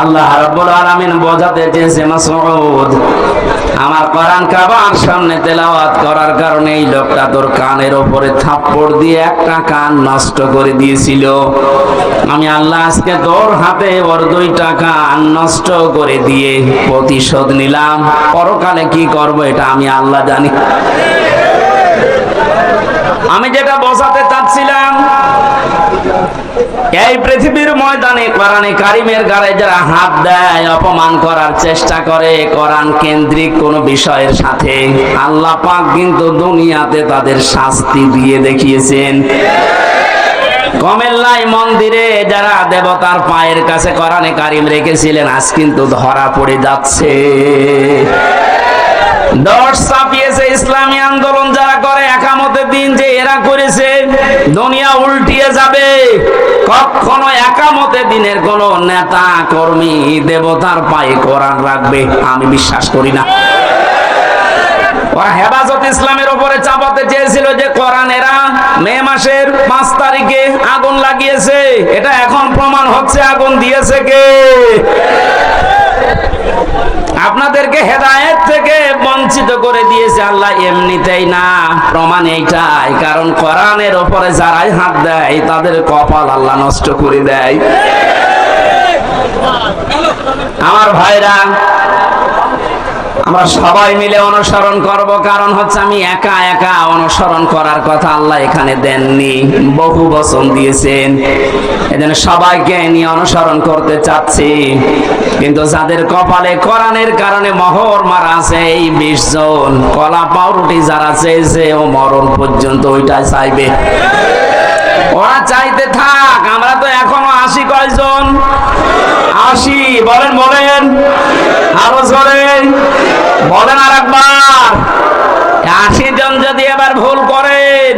আল্লাহ রাব্বুল আলামিন বোঝাতে চেয়েছে, মাসউদ, আমার কোরআন কাবার সামনে তেলাওয়াত করার কারণে এই লোকটা তোর কানের উপরে থাপ্পড় দিয়ে একটা কান নষ্ট করে দিয়েছিল। আমি আল্লাহ আজকে তোর হাতে ওর দুইটা কান নষ্ট করে দিয়ে প্রতিশোধ নিলাম। পরকালে কি করব এটা আমি আল্লাহ জানি। আমি যেটা বোঝাতে চাচ্ছিলাম, এই পৃথিবীর ময়দানে কোরআনে কারিমের গায়ে যারা হাত দেয়, অপমান করার চেষ্টা করে কোরআন কেন্দ্রিক কোন বিষয়ের সাথে, আল্লাহ পাক কিন্তু দুনিয়াতে তাদের শাস্তি দিয়ে দেখিয়েছেন। কমেল্লায় মন্দিরে যারা দেবতার পায়ের কাছে কোরআনে কারিম রেখেছিলেন, আজ কিন্তু ধরা পড়ে যাচ্ছে। দশ ছাপিয়েছে ইসলামী আন্দোলন যারা করে, একামতের দিন যে এরা করেছে, দুনিয়া উল্টিয়ে যাবে। কখনো একামতের দিনের কোন নেতা কর্মী দেবতার পায়ে কোরআন রাখবে আমি বিশ্বাস করি না। ওরা হেফাজত ইসলামের উপরে চাপাতে চেয়েছিল যে কোরআন এরা মে মাসের 5 তারিখে আগুন লাগিয়েছে, এটা এখন প্রমাণ হচ্ছে আগুন দিয়েছে কে? আপনাদেরকে হেদায়েত থেকে বঞ্চিত করে দিয়েছে আল্লাহ এমনিতেই না, প্রমাণ এইটাই। কারণ কোরআনের উপরে যারাই হাত দেয় তাদের কপাল আল্লাহ নষ্ট করে দেয়। আমার ভাইরা, আমরা সবাই মিলে অনুসরণ করব, কারণ হচ্ছে আমি একা একা অনুসরণ করার কথা আল্লাহ এখানে দেননি, বহু বচন দিয়েছেন। এজন্য সবাইকে নিয়ে অনুসরণ করতে চাচ্ছি। কিন্তু যাদের কপালে কোরআনের কারণে মোহর মারা আছে এই 20 জন, কলা পাউরুটি যারা চেয়েছে ও মরণ পর্যন্ত ওইটাই চাইবে। ওরা চাইতে থাক, আমরা তো এখনো 80 কয়জন? 80 বলেন, বলেন আরো জোরে বলেন আর একবার। 80 জন যদি এবার ভুল করেন,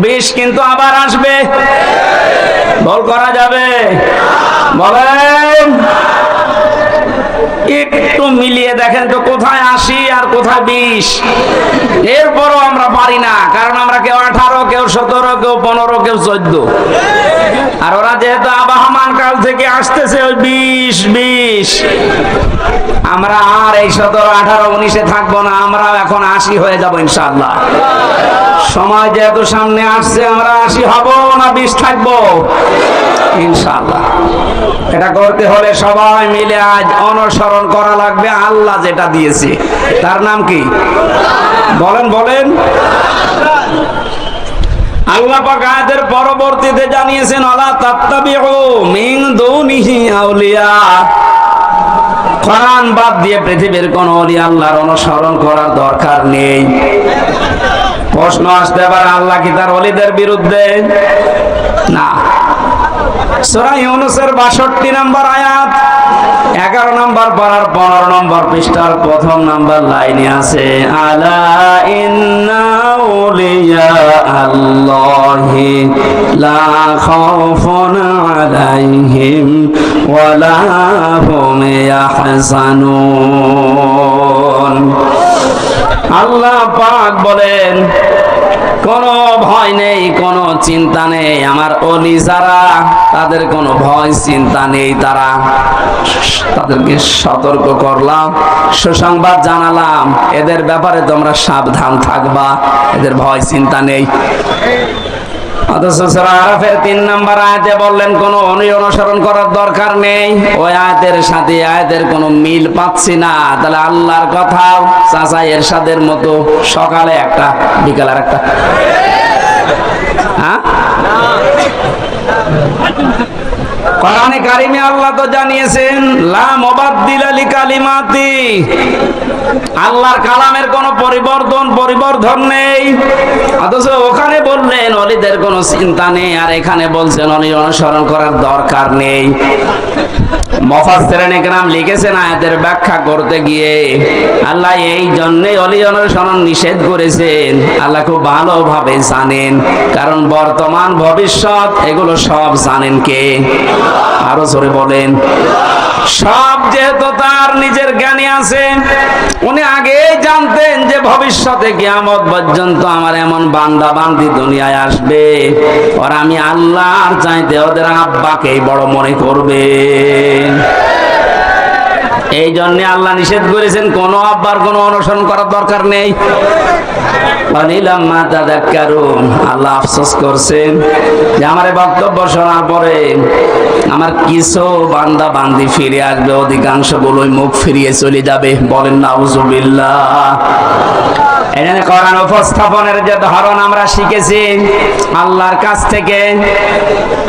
20 কিন্তু আবার আসবে। ভুল করা যাবে? বলেন, একটু মিলিয়ে দেখেন তো কোথায় 80 আর কোথায় 20। এরপরও আমরা পারি না, কারণ আমরা কেউ 18, কেউ 17, কেউ 15, কেউ 14। আর ওরা যেহেতু আবাহমান কাল থেকে আসতেছে ওই 20। আমরা আর এই 17, 18, 19-এ থাকবো না, আমরা এখন 80 হয়ে যাবো ইনশাআল্লাহ। সময় যেহেতু সামনে আসছে, আমরা 80 হব না 20 থাকবো ইনশাআল্লাহ। এটা করতে হলে সবাই মিলে আজ অনুসরণ করা লাগবে আল্লাহ যেটা দিয়েছে। তার নাম কি? বলেন, বলেন। আল্লাহ পাক আয়াতের পরবর্তীতে জানিয়েছেন, আলা তাত্তাবিউ মিন দুনিহি আউলিয়া। কোরআন বাদ দিয়ে পৃথিবীর কোন ওলি আল্লাহর অনুসরণ করার দরকার নেই। প্রশ্ন আসতে পারে, আল্লাহ কি তার ওলিদের বিরুদ্ধে? না। সূরা ইউনূসের 62 নম্বর আয়াত, 11 নম্বর পারার 15 নম্বর পৃষ্ঠার 1 নম্বর লাইনে আছে, আলা ইন্না আউলিয়া আল্লাহি লা খাউফুন আলাইহিম ওয়া লা হুম ইয়াহজানুন। আল্লাহ পাক বলেন, কোনো ভয় নেই, কোনো চিন্তা নেই। আমার ওলি যারা, তাদের কোনো ভয় চিন্তা নেই। তাদেরকে সতর্ক করলাম, সুসংবাদ জানালাম, এদের ব্যাপারে তোমরা সাবধান থাকবা, এদের ভয় চিন্তা নেই। অথচ সূরা আরাফের 3 নম্বর আয়াতে বললেন কোনো অনুসরণ করার দরকার নেই। ওই আয়াতের সাথে আয়াতের কোনো মিল পাচ্ছি না। তাহলে আল্লাহর কথা চাচা এরশাদের মতো সকালে একটা বিকালে একটা, হ্যাঁ? কোরআনে কারিমে আল্লাহ তো জানিয়েছেন লা মুবাদদিলা লিকালিমাতি, আল্লাহর কালামের কোনো পরিবর্ধন নেই। অথচ ওখানে বললেন ওলিদের কোনো চিন্তা নেই, আর এখানে বলছেন ওলি অনুসরণ করার দরকার নেই। মুফাসসিরিন ইকরাম লিখেছেন আয়াতের ব্যাখ্যা করতে গিয়ে আল্লাহ এই জন্যই ওলি অনুসরণ নিষেধ করেছেন। আল্লাহ খুব ভালোভাবে জানেন, কারণ বর্তমান ভবিষ্যৎ এগুলো সব জানেন কে? আরো জোরে বলেন। সব যেহেতু তার নিজের জ্ঞানে আছে, উনি আগেই জানতেন যে ভবিষ্যতে কিয়ামত পর্যন্ত আমার এমন বান্দা বান্দি দুনিয়ায় আসবে, আর আমি আল্লাহর চাইতে ওদের আব্বাকেই বড় মনে করবে। এই জন্য আল্লাহ নিষেধ করেছেন কোনো আব্বার কোনো অনুসরণ করার দরকার নেই। আল্লাহ আফসোস করছেন যে আমার বক্তব্য শোনার পরে আমার কিছু বান্দা বান্দি ফিরে আসবে, অধিকাংশ গুলোই মুখ ফিরিয়ে চলে যাবে। বলেন নাউজুবিল্লাহ। এখানে কোরআন উপস্থাপনের যে ধরন আমরা শিখেছি আল্লাহর কাছ থেকে,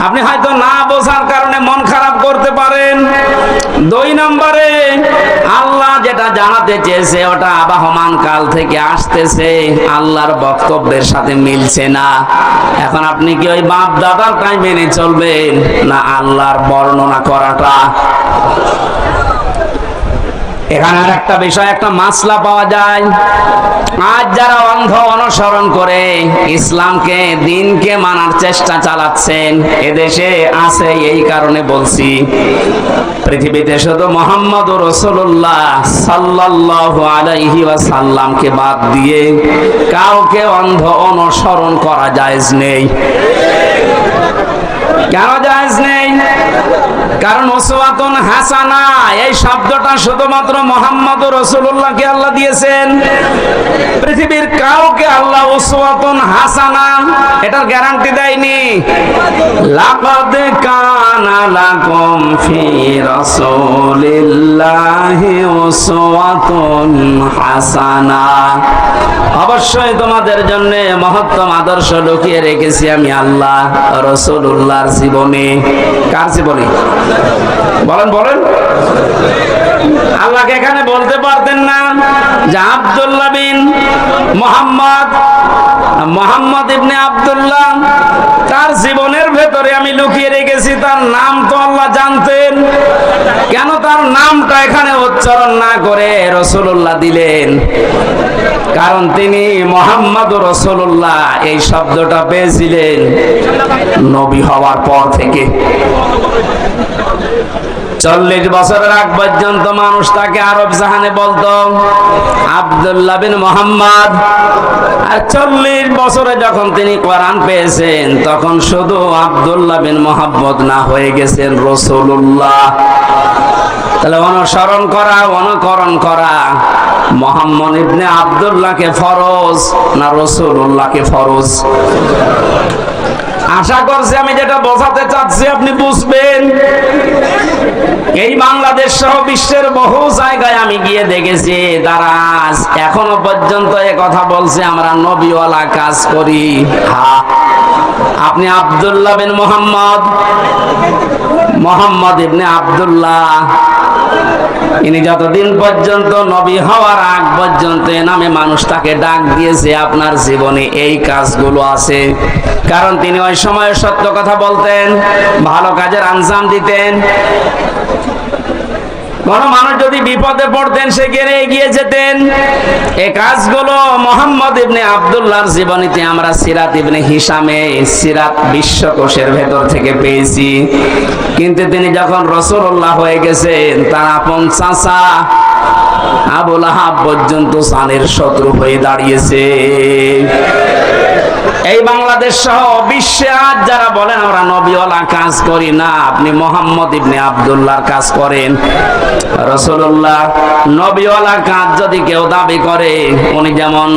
আপনি হয়তো না বোঝার কারণে মন খারাপ করতে পারেন। 2 নম্বরে আল্লাহ যেটা জানাতে চেয়েছে ওটা আবাহমান কাল থেকে আসতেছে, আল্লাহর বক্তব্যের সাথে মিলছে না। এখন আপনি কি ওই বাপ দাদারটাই মেনে চলবেন, না আল্লাহর বর্ণনা করাটা? এখানে আর একটা বিষয়, একটা মাসলা পাওয়া যায়। আজ যারা অন্ধ অনুসরণ করে ইসলামকে, দিনকে মানার চেষ্টা চালাচ্ছেন, এদেশে আছে। এই কারণে বলছি, পৃথিবীতে শুধু মুহাম্মদুর রাসূলুল্লাহ সাল্লাল্লাহু আলাইহি ওয়াসাল্লামকে বাদ দিয়ে কাউকে অন্ধ অনুসরণ করা জায়েজ নেই। কেন জায়েজ নেই? কারণ উসওয়াতুন হাসানা এই শব্দটা শুধুমাত্র মুহাম্মদুর রাসূলুল্লাহকে আল্লাহ দিয়েছেন। পৃথিবীর কাউকে আল্লাহ উসওয়াতুন হাসানা এটার গ্যারান্টি দেয়নি। লাকাদ কানা লাকুম ফি রাসূলিল্লাহি উসওয়াতুন হাসানা, অবশ্যই তোমাদের জন্য মহত্তম আদর্শ লুকিয়ে রেখেছি আমি আল্লাহ রাসূলুল্লাহর জীবনে। কার জীবনে? বলেন। আল্লাহকে এখানে বলতে পারতেন না যে আব্দুল্লাহ বিন মোহাম্মদ ইবনে আব্দুল্লাহ, তার জীবনের ভেতরে আমি লুকিয়ে রেখেছি। তার নাম তো আল্লাহ জানতেন, কেন তার নামটা এখানে উচ্চারণ না করে রাসূলুল্লাহ দিলেন? কারণ তিনি মুহাম্মদুর রাসূলুল্লাহ এই শব্দটা পেয়েছিলেন নবী হওয়ার পর থেকে। 40 বছরের আগ পর্যন্ত মানুষ তাকে আরব জাহানে বলতো আব্দুল্লাহ বিন মোহাম্মদ। আর 40 বছরে যখন তিনি কোরআন পেয়েছেন তখন শুধু আব্দুল্লাহ বিন মোহাম্মদ না, হয়ে গেছেন রাসূলুল্লাহ। তাহলে অনুকরণ করা মুহাম্মদ ইবনে আব্দুল্লাহকে ফরজ না রাসূলুল্লাহকে ফরজ? আশা করছি আমি যেটা বোঝাতে চাচ্ছি আপনি বুঝবেন। এই বাংলাদেশ সহ বিশ্বের বহু জায়গায় আমি গিয়ে দেখেছি তারা এখনো পর্যন্ত এ কথা বলছে আমরা নবীওয়ালা কাজ করি। হ্যাঁ, আপনি আব্দুল্লাহ বিন মোহাম্মদ ইবনে আব্দুল্লাহ, ইনি যতদিন পর্যন্ত নবী হওয়ার আগ পর্যন্ত নামে মানুষ তাকে ডাক দিয়েছে। আপনার জীবনে এই কাজগুলো আছে, কারণ তিনি ওই সময় সত্য কথা বলতেন, ভালো কাজের আঞ্জাম দিতেন। কোন মানুষ যদি বিপদে পড়তেন সেখানে এগিয়ে যেতেন। এই কাজগুলো মুহাম্মদ ইবনে আব্দুল্লাহর জীবনীতে আমরা সিরাত ইবনে হিশামে সিরাত বিশ্বকোষের ভেতর থেকে পেয়েছি। কিন্তু তিনি যখন রাসূলুল্লাহ হয়ে গেছেন তার আপন চাচা আবু লাহাব পর্যন্ত জানের শত্রু হয়ে দাঁড়িয়েছে। এই বাংলাদেশ সহ বিশ্বে আজ যারা বলেন আমরা নবীওয়ালা কাজ করি না, আপনি মোহাম্মদ ইবনে আব্দুল্লাহর কাজ করেন। রাসূলুল্লাহ নবীওয়ালা কাজ যদি কেউ দাবি করে, উনি যেমন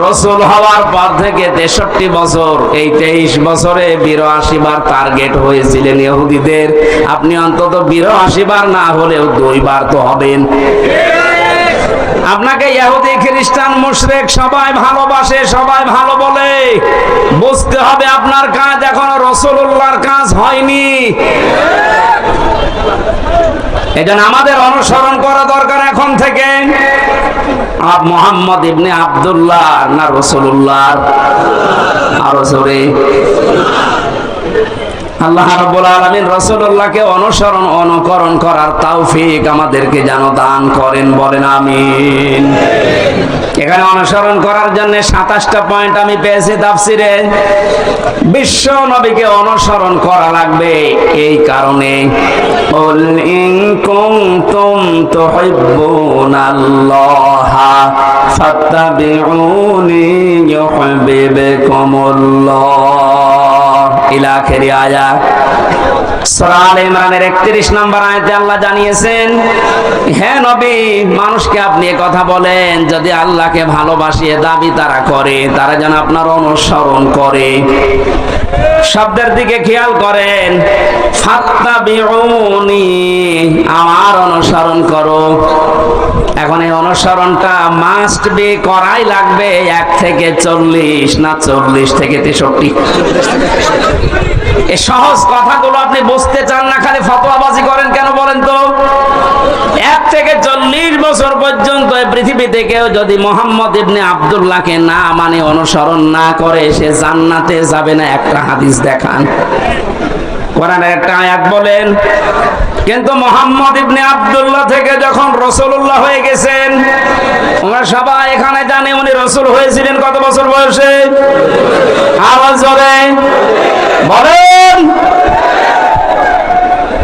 রাসূল হওয়ার পর থেকে 63 বছর, এই 23 বছরে 82 বার টার্গেট হয়েছিলেন ইহুদিদের, আপনি অন্তত 82 বার না হলেও 2 বার তো হবেন। আপনাকে ইহুদি খ্রিস্টান মুশরিক সবাই ভালোবাসে, সবাই ভালো বলে, বুঝতে হবে আপনার কাজ এখনো রাসূলুল্লাহর কাজ হয়নি। এজন্য আমাদের অনুসরণ করা দরকার এখন থেকে। মুহাম্মদ ইবনে আব্দুল্লাহ না রাসূলুল্লাহ? আরো জোরে। আল্লাহ রাব্বুল আলামিন রাসূলুল্লাহকে অনুকরণ করার তৌফিক আমাদেরকে যেন দান করেন, বলেন আমিন। এখানে অনুসরণ করার জন্য 27টা পয়েন্ট আমি পেয়েছি তাফসিরে। বিশ্ব নবীকে অনুসরণ করা লাগবে এই কারণে, কুল ইন কুনতুম তুহিব্বুনাল্লাহা ফাত্তাবিউনি ইউহিব্বুকুমুল্লাহ ইলা আখিরি আয়াত। সূরা আলে ইমরানের 31 নম্বর আয়াতে আল্লাহ জানিয়েছেন, হে নবী, মানুষকে আপনি কথা বলেন যদি আল্লাহকে ভালোবাসিয়ে দাবি তারা করে, তারা যেন আপনার অনুসরণ করে। শব্দের দিকে খেয়াল করেন, ফাত্তাবিউনি, আমার অনুসরণ করো। এখন এই অনুসরণটা মাস্ট বি করাই লাগবে 1 থেকে 40 না 40 থেকে 63। এই সহজ কথাগুলো আপনি বুঝতে চান না, খালি ফতোয়াবাজি করেন কেন বলেন তো? 1 থেকে 40 বছর পর্যন্ত এই পৃথিবীতে কেউ যদি মুহাম্মদ ইবনে আব্দুল্লাহকে না মানে অনুসরণ না করে, সে জান্নাতে যাবে না। একটা হাদিস দেখান, কোরআনের একটা আয়াত বলেন। কিন্তু মুহাম্মদ ইবনে আব্দুল্লাহ থেকে যখন রাসূলুল্লাহ হয়ে গেছেন, আমরা সবাই এখানে জানি উনি রাসূল হয়েছিলেন কত বছর বয়সে? আওয়াজ জোরে বলেন।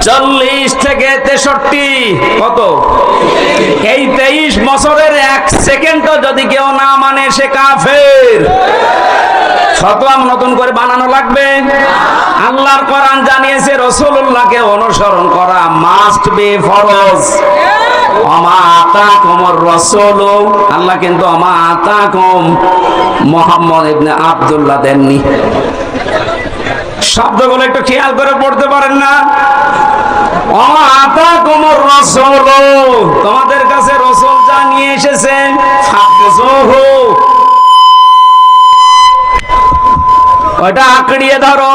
40 থেকে 63, কত? এই 23 বছরের 1 সেকেন্ডও যদি কেউ না মানে, সে কাফের। ফতোয়া নতুন করে বানানো লাগবে? আল্লাহর কোরআন জানিয়েছে রাসূলুল্লাহকে অনুসরণ করা মাস্ট বি ফরজ। আমা আতাকুমুর রাসূল, আল্লাহ কিন্তু আমা আতাকুম মুহাম্মদ ইবনে আব্দুল্লাহ দেননি। শব্দগুলো একটু খেয়াল করে পড়তে পারেন না? আমা আতাকুমুর রাসূল, তোমাদের কাছে রাসূল যা নিয়ে এসেছে, ফাখযুহু, ওটা আঁকড়িয়ে ধরো।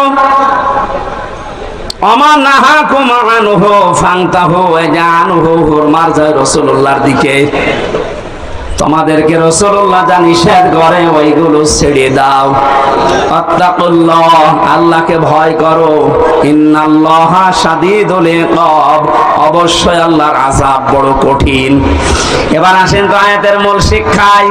আমা নাহাকুম আনহু ফান্তাহু, জানহু, হুরমার যায় রাসূলুল্লাহর দিকে। তোমাদেরকে রাসূলুল্লাহ যা নিষেধ করে ওইগুলো ছেড়ে দাও। আত্তাকুল্লাহ, আল্লাহকে ভয় করো। ইন্নাল্লাহা শাদীদুল ইকাব, অবশ্যই আল্লাহর আযাব বড় কঠিন। এবার আসেন তো আয়াতের মূল শিক্ষায়।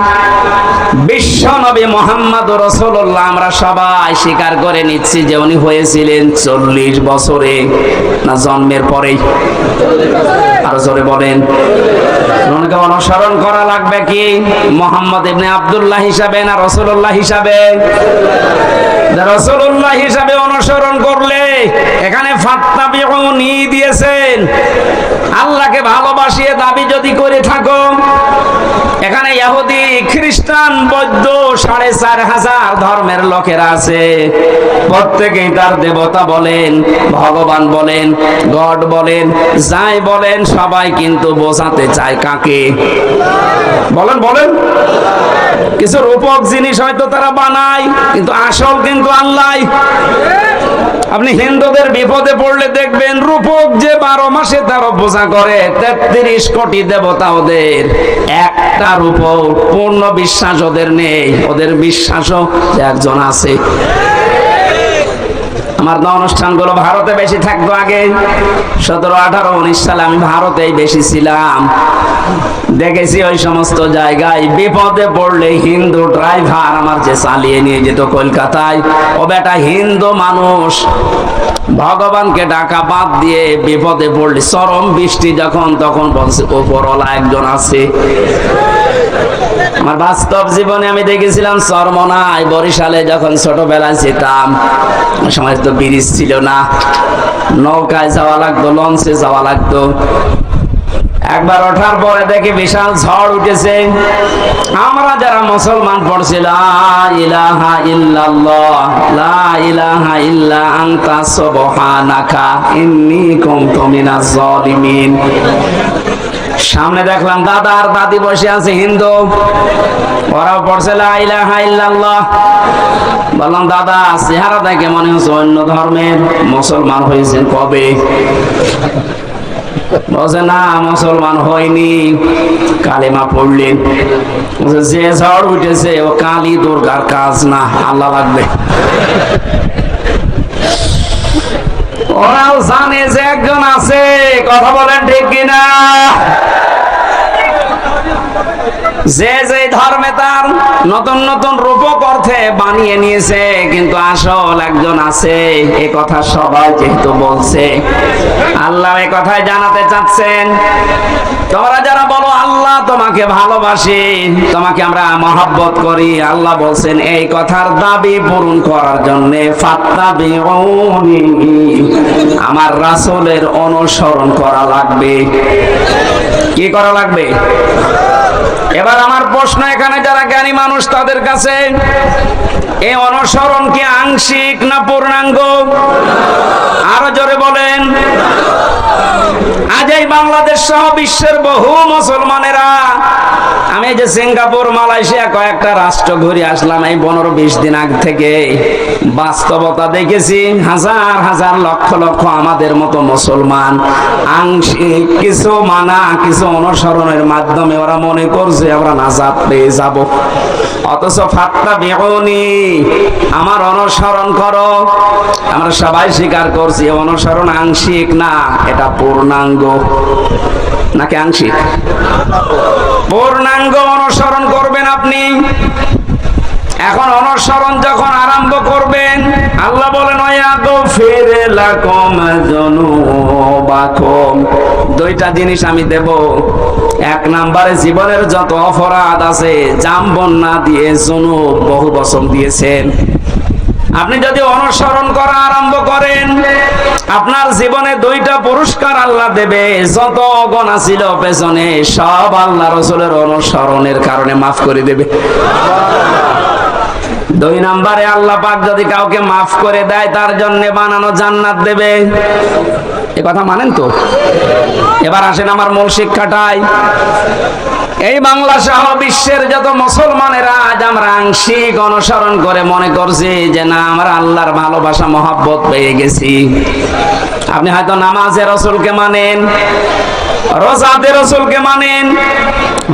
বিশ্ব নবী মুহাম্মদুর রাসূলুল্লাহ আমরা সবাই স্বীকার করে নিচ্ছি যে উনি হয়েছিলেন 40 বছরে, না জন্মের পরেই? আরো জোরে বলেন। ওনাকে অনুসরণ করা লাগবে কি মুহাম্মদ ইবনে আব্দুল্লাহ হিসাবে না রাসূলুল্লাহ হিসাবে? রাসূলুল্লাহ হিসাবে অনুসরণ করলে এখানে ফাত্তাবিউনি দিয়েছেন। আল্লাহকে ভালোবাসিয়ে দাবি যদি করে থাকো, এখানে ইহুদি খ্রিস্টান বৌদ্ধ 4500 ধর্মের লোকেরা আছে, প্রত্যেকেই তার দেবতা বলেন, ভগবান বলেন, গড বলেন, যাই বলেন, সবাই কিন্তু বোঝাতে চায় কাকে? বলেন বলেন। কিছু রূপক জিনিস হয়তো তারা বানায়, কিন্তু আসল কিন্তু আল্লাহ। আপনি হিন্দুদের বিপদে পড়লে দেখবেন রূপক যে 12 মাসে 13 পূজা করে, 33 কোটি দেবতা ওদের, একটা রূপক পূর্ণ বিশ্বাস ওদের নেই। ওদের বিশ্বাসও একজন আছে। আমার তো অনুষ্ঠানগুলো ভারতে বেশি থাকতো আগে, 17, 18, 19 সালে আমি ভারতেই বেশি ছিলাম। দেখেছি ওই সমস্ত জায়গায় বিপদে পড়লে হিন্দু ড্রাইভার আমার যে চালিয়ে নিয়ে যেত কলকাতায়, ও বেটা হিন্দু মানুষ, ভগবানকে ডাকা বাদ দিয়ে বিপদে পড়লে, চরম বৃষ্টি যখন, তখন বলছে ওপরওয়ালা একজন আছে। আমার বাস্তব জীবনে আমি দেখেছিলাম চরমনায়, বরিশালে যখন ছোটবেলায় যেতাম, ওই সময় তো ব্রিজ ছিল না, নৌকায় যাওয়া লাগতো, লঞ্চে যাওয়া লাগতো। একবার ওঠার পরে দেখি বিশাল ঝড় উঠেছে। আমরা যারা মুসলমান পড়ছি লা ইলাহা ইল্লাল্লাহ লা ইলাহা ইল্লা আনতা সুবহানাকা ইন্নী কুনতু মিনাজ জালিমিন। সামনে দেখলাম দাদা আর দাদি বসে আছে হিন্দু, ওরাও পড়ছে লা ইলাহা ইল্লাল্লাহ। বললাম দাদা চেহারা দেখে মনে হচ্ছে অন্য ধর্মের, মুসলমান হয়েছেন কবে? বলছে না মুসলমান হয়নি, কালেমা পড়লেন। যে ঝড় উঠেছে ও কালী দুর্গার কাজ না, আল্লাহ লাগবে। ওরাও জানে যে একজন আছে, কথা বলেন ঠিক কিনা? যে যে ধর্মে তার নতুন নতুন রূপক অর্থে বানিয়ে নিয়েছে, কিন্তু আসল একজন আছে, এ কথা সবাই যেহেতু বলছে, আল্লাহ এ কথাই জানাতে চাচ্ছেন। তোমরা যারা বলো আল্লাহ তোমাকে ভালোবাসে, তোমাকে আমরা মহব্বত করি, আল্লাহ বলছেন এই কথার দাবি পূরণ করার জন্য ফাত্তাবিউনি, আমার রাসূলের অনুসরণ করা লাগবে। কি করা লাগবে? এবার আমার প্রশ্ন এখানে যারা জ্ঞানী মানুষ তাদের কাছে, এই অনুসরণ কি আংশিক না পূর্ণাঙ্গ? আরো জোরে বলেন। আজ এই বাংলাদেশ সহ বিশ্বের বহু মুসলমানেরা, আমি যে সিঙ্গাপুর, মালয়েশিয়া কয়েকটা রাষ্ট্র ঘুরে আসলাম এই 15-20 দিন আগ থেকে, বাস্তবতা দেখেছি হাজার হাজার লক্ষ লক্ষ আমাদের মতো মুসলমান আংশিক কিছু মানা, কিছু অনুসরণের মাধ্যমে ওরা মনে করছে আমরা নাজাত পেয়ে যাব। অথচ ফাত্তাবিউনি, আমার অনুসরণ করো। আমরা সবাই স্বীকার করছি অনুসরণ আংশিক না, এটা পূর্ণাঙ্গ। নাকি আংশিক? পূর্ণাঙ্গ অনুসরণ করবেন আপনি। এখন অনুসরণ যখন আরম্ভ করবেন, আল্লাহ বলেন ওয়াগফির লাকুম যুনুবাকুম, দুইটা জিনিস আমি দেব। এক নম্বরে জীবনের যত অপরাধ আছে, জামবন্যা দিয়ে যুনুব বহু বছর দিয়েছেন। আপনি যদি অনুসরণ করা আরম্ভ করেন, আপনার জীবনে দুইটা পুরস্কার আল্লাহ দেবে। যত গুনাহ ছিল পেছনে সব আল্লাহ রাসূলের অনুসরণের কারণে মাফ করে দেবে। 2 নম্বরে আল্লাহ পাক যদি কাউকে মাফ করে দেয়, তার জন্য বানানো জান্নাত দেবে। এ কথা মানেন তো? এবার আসেন আমার মূল শিক্ষাটাই। এই বাংলা সহ বিশ্বের যত মুসলমানেরা আজ আমরা আংশিক অনুসরণ করে মনে করছি যে না আমরা আল্লাহর ভালোবাসা মহব্বত পেয়ে গেছি। আপনি হয়তো নামাজে রাসূলকে মানেন, রোজাতে রাসূলকে মানেন,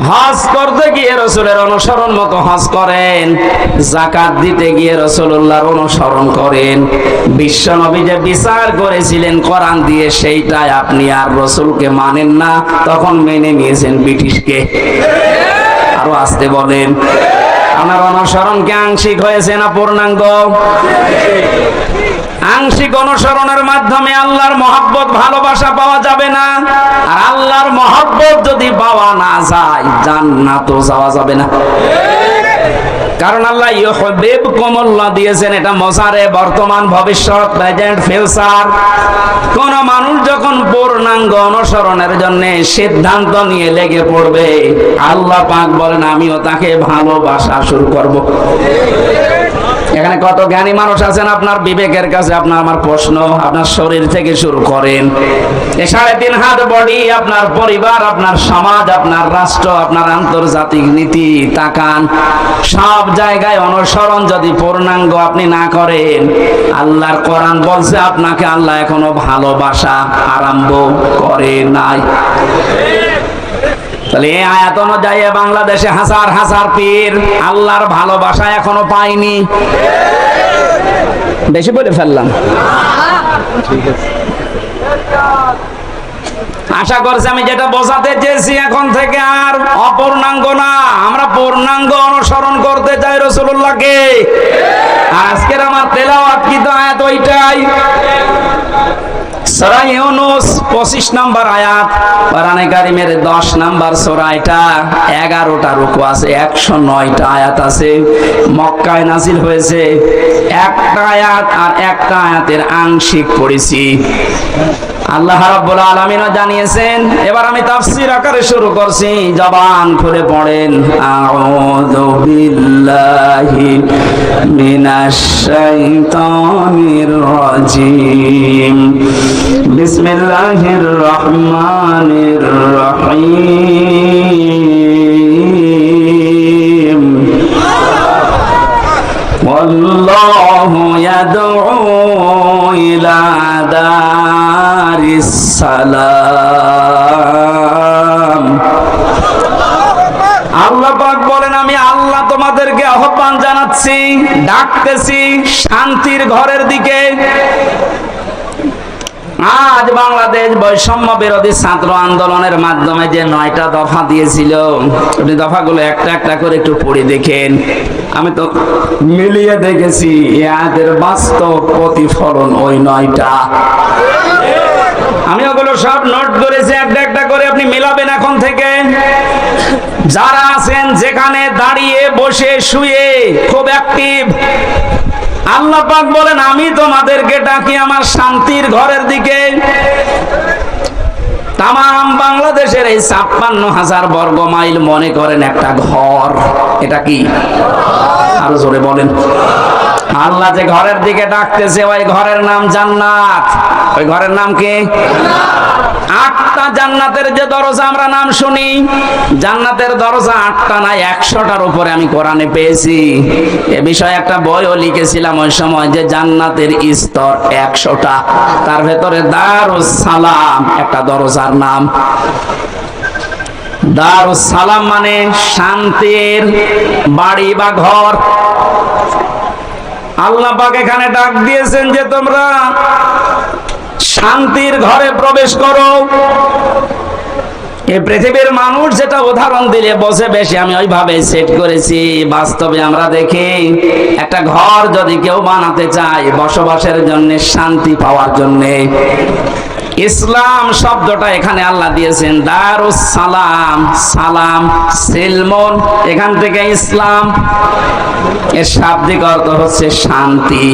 হজ করতে গিয়ে রাসূলের অনুসরণ মতো হজ করেন, যাকাত দিতে গিয়ে রাসূলুল্লাহর অনুসরণ করেন। বিশ্ব নবী যে বিচার করেছিলেন কোরআন দিয়ে, সেইটাই আপনি আর রাসূলকে মানেন না, তখন মেনে নিয়েছেন ব্রিটিশকে। আরো আসতে বলেন। আপনার অনুসরণ কি আংশিক হয়েছে না পূর্ণাঙ্গ? আংশিক অনুসরণের মাধ্যমে আল্লাহর মহব্বত ভালোবাসা পাওয়া যাবে না। আর আল্লাহর মহব্বত যদি পাওয়া না যায়, জান্নাতও যাওয়া যাবে না। কারণ আল্লাহ ইউহিব্বুকুমুল্লাহ দিয়েছেন, এটা মজারে বর্তমান, ভবিষ্যৎ, প্রেজেন্ট, ফিউচার। কোন মানুষ যখন পূর্ণাঙ্গ অনুসরণের জন্য সিদ্ধান্ত নিয়ে লেগে পড়বে, আল্লাহ পাক বলেন আমিও তাকে ভালোবাসা শুরু করব। এখানে কত জ্ঞানী মানুষ আছেন, আপনার বিবেকের কাছে আপনার আমার প্রশ্ন, আপনার শরীর থেকে শুরু করেন, 3.5 হাত বডি, আপনার পরিবার, আপনার সমাজ, আপনার রাষ্ট্র, আপনার আন্তর্জাতিক নীতি তাকান, সব জায়গায় অনুসরণ যদি পূর্ণাঙ্গ আপনি না করেন, আল্লাহর কোরআন বলছে আপনাকে আল্লাহ এখনো ভালোবাসা আরম্ভ করে নাই। তাহলে এই আয়াত অনুযায়ী বাংলাদেশে হাজার হাজার পীর আল্লাহর ভালোবাসা এখনো পায়নি। বেশি বলে ফেললাম। আশা করছি আমি যেটা বোঝাতে চেয়েছি এখন থেকে আর অপূর্ণাঙ্গ না, আমরা পূর্ণাঙ্গ অনুসরণ করতে চাই রাসূলুল্লাহকে। আজকের আমার তেলাওয়াত কি তো আয়াত ওইটাই, সূরা ইউনূস 25 নম্বর আয়াত, কোরআনে কারীমের 10 নম্বর সূরা। এটা 11টা রুকু আছে, 109টা আয়াত আছে। মক্কায় নাযিল হয়েছে। একটা আয়াত আর একটা আয়াতের আংশিক পড়েছি। আল্লাহ রাব্বুল আলামিন জানিয়েছেন। এবার আমি তাফসীর আকারে শুরু করছি, জবান খুলে পড়েন। আউযু বিল্লাহি মিনাশ শাইতানির রাজিম। বিসমিল্লাহির রহমানির রহিম। ওয়াল্লাহু ইয়াদউ ইলা দারিস সালাম। আল্লাহ পাক বলেন, আমি আল্লাহ তোমাদেরকে আহ্বান জানাচ্ছি, ডাকতেছি শান্তির ঘরের দিকে। আজ বাংলাদেশ বৈষম্য বিরোধী ছাত্র আন্দোলনের মাধ্যমে যে 9টা দফা দিয়েছিল, আপনি দফাগুলো একটা একটা করে একটু পড়ে দেখেন। আমি তো মিলিয়ে দেখেছি এদের বাস্তব প্রতিফলন ওই 9টা। আমি ওগুলো সব নোট করেছি একটা একটা করে, আপনি মিলাবেন এখন থেকে। যারা আছেন যেখানে, দাঁড়িয়ে বসে শুয়ে, খুব অ্যাক্টিভ। আল্লাহ পাক বলেন, আমি তোমাদেরকে ডাকি আমার শান্তির ঘরের দিকে। তামাম বাংলাদেশের এই 56,000 বর্গ মাইল মনে করেন একটা ঘর। এটা কি? আরো জোরে বলেন। আল্লাহ যে ঘরের দিকে ডাকতেছে, ওই ঘরের নাম জান্নাত। ওই ঘরের নাম কি? 8টা জান্নাতের যে দরজা আমরা নাম শুনি, জান্নাতের দরজা 8টা না 100টার উপরে আমি কোরআনে পেয়েছি। এ বিষয়ে একটা বইও লিখেছিলাম ওই সময়, যে জান্নাতের স্তর 100টা। তার ভেতরে দারুস সালাম একটা দরজার নাম। দারুস সালাম মানে শান্তির বাড়ি বা ঘর। আল্লাহ পাক এখানে ডাক দিয়েছেন যে তোমরা শান্তির ঘরে প্রবেশ করো। এই পৃথিবীর মানুষ যেটা উদাহরণ দিলে বসে বেশি, আমি ওইভাবে সেট করেছি। বাস্তবে আমরা দেখি একটা ঘর যদি কেউ বানাতে চায় বসবাসের জন্য, শান্তি পাওয়ার জন্য, ইসলাম শব্দটা এখানে আল্লাহ দিয়েছেন দারুস সালাম। সালাম সিলমন, এখান থেকে ইসলাম। এর শাব্দিক অর্থ হচ্ছে শান্তি।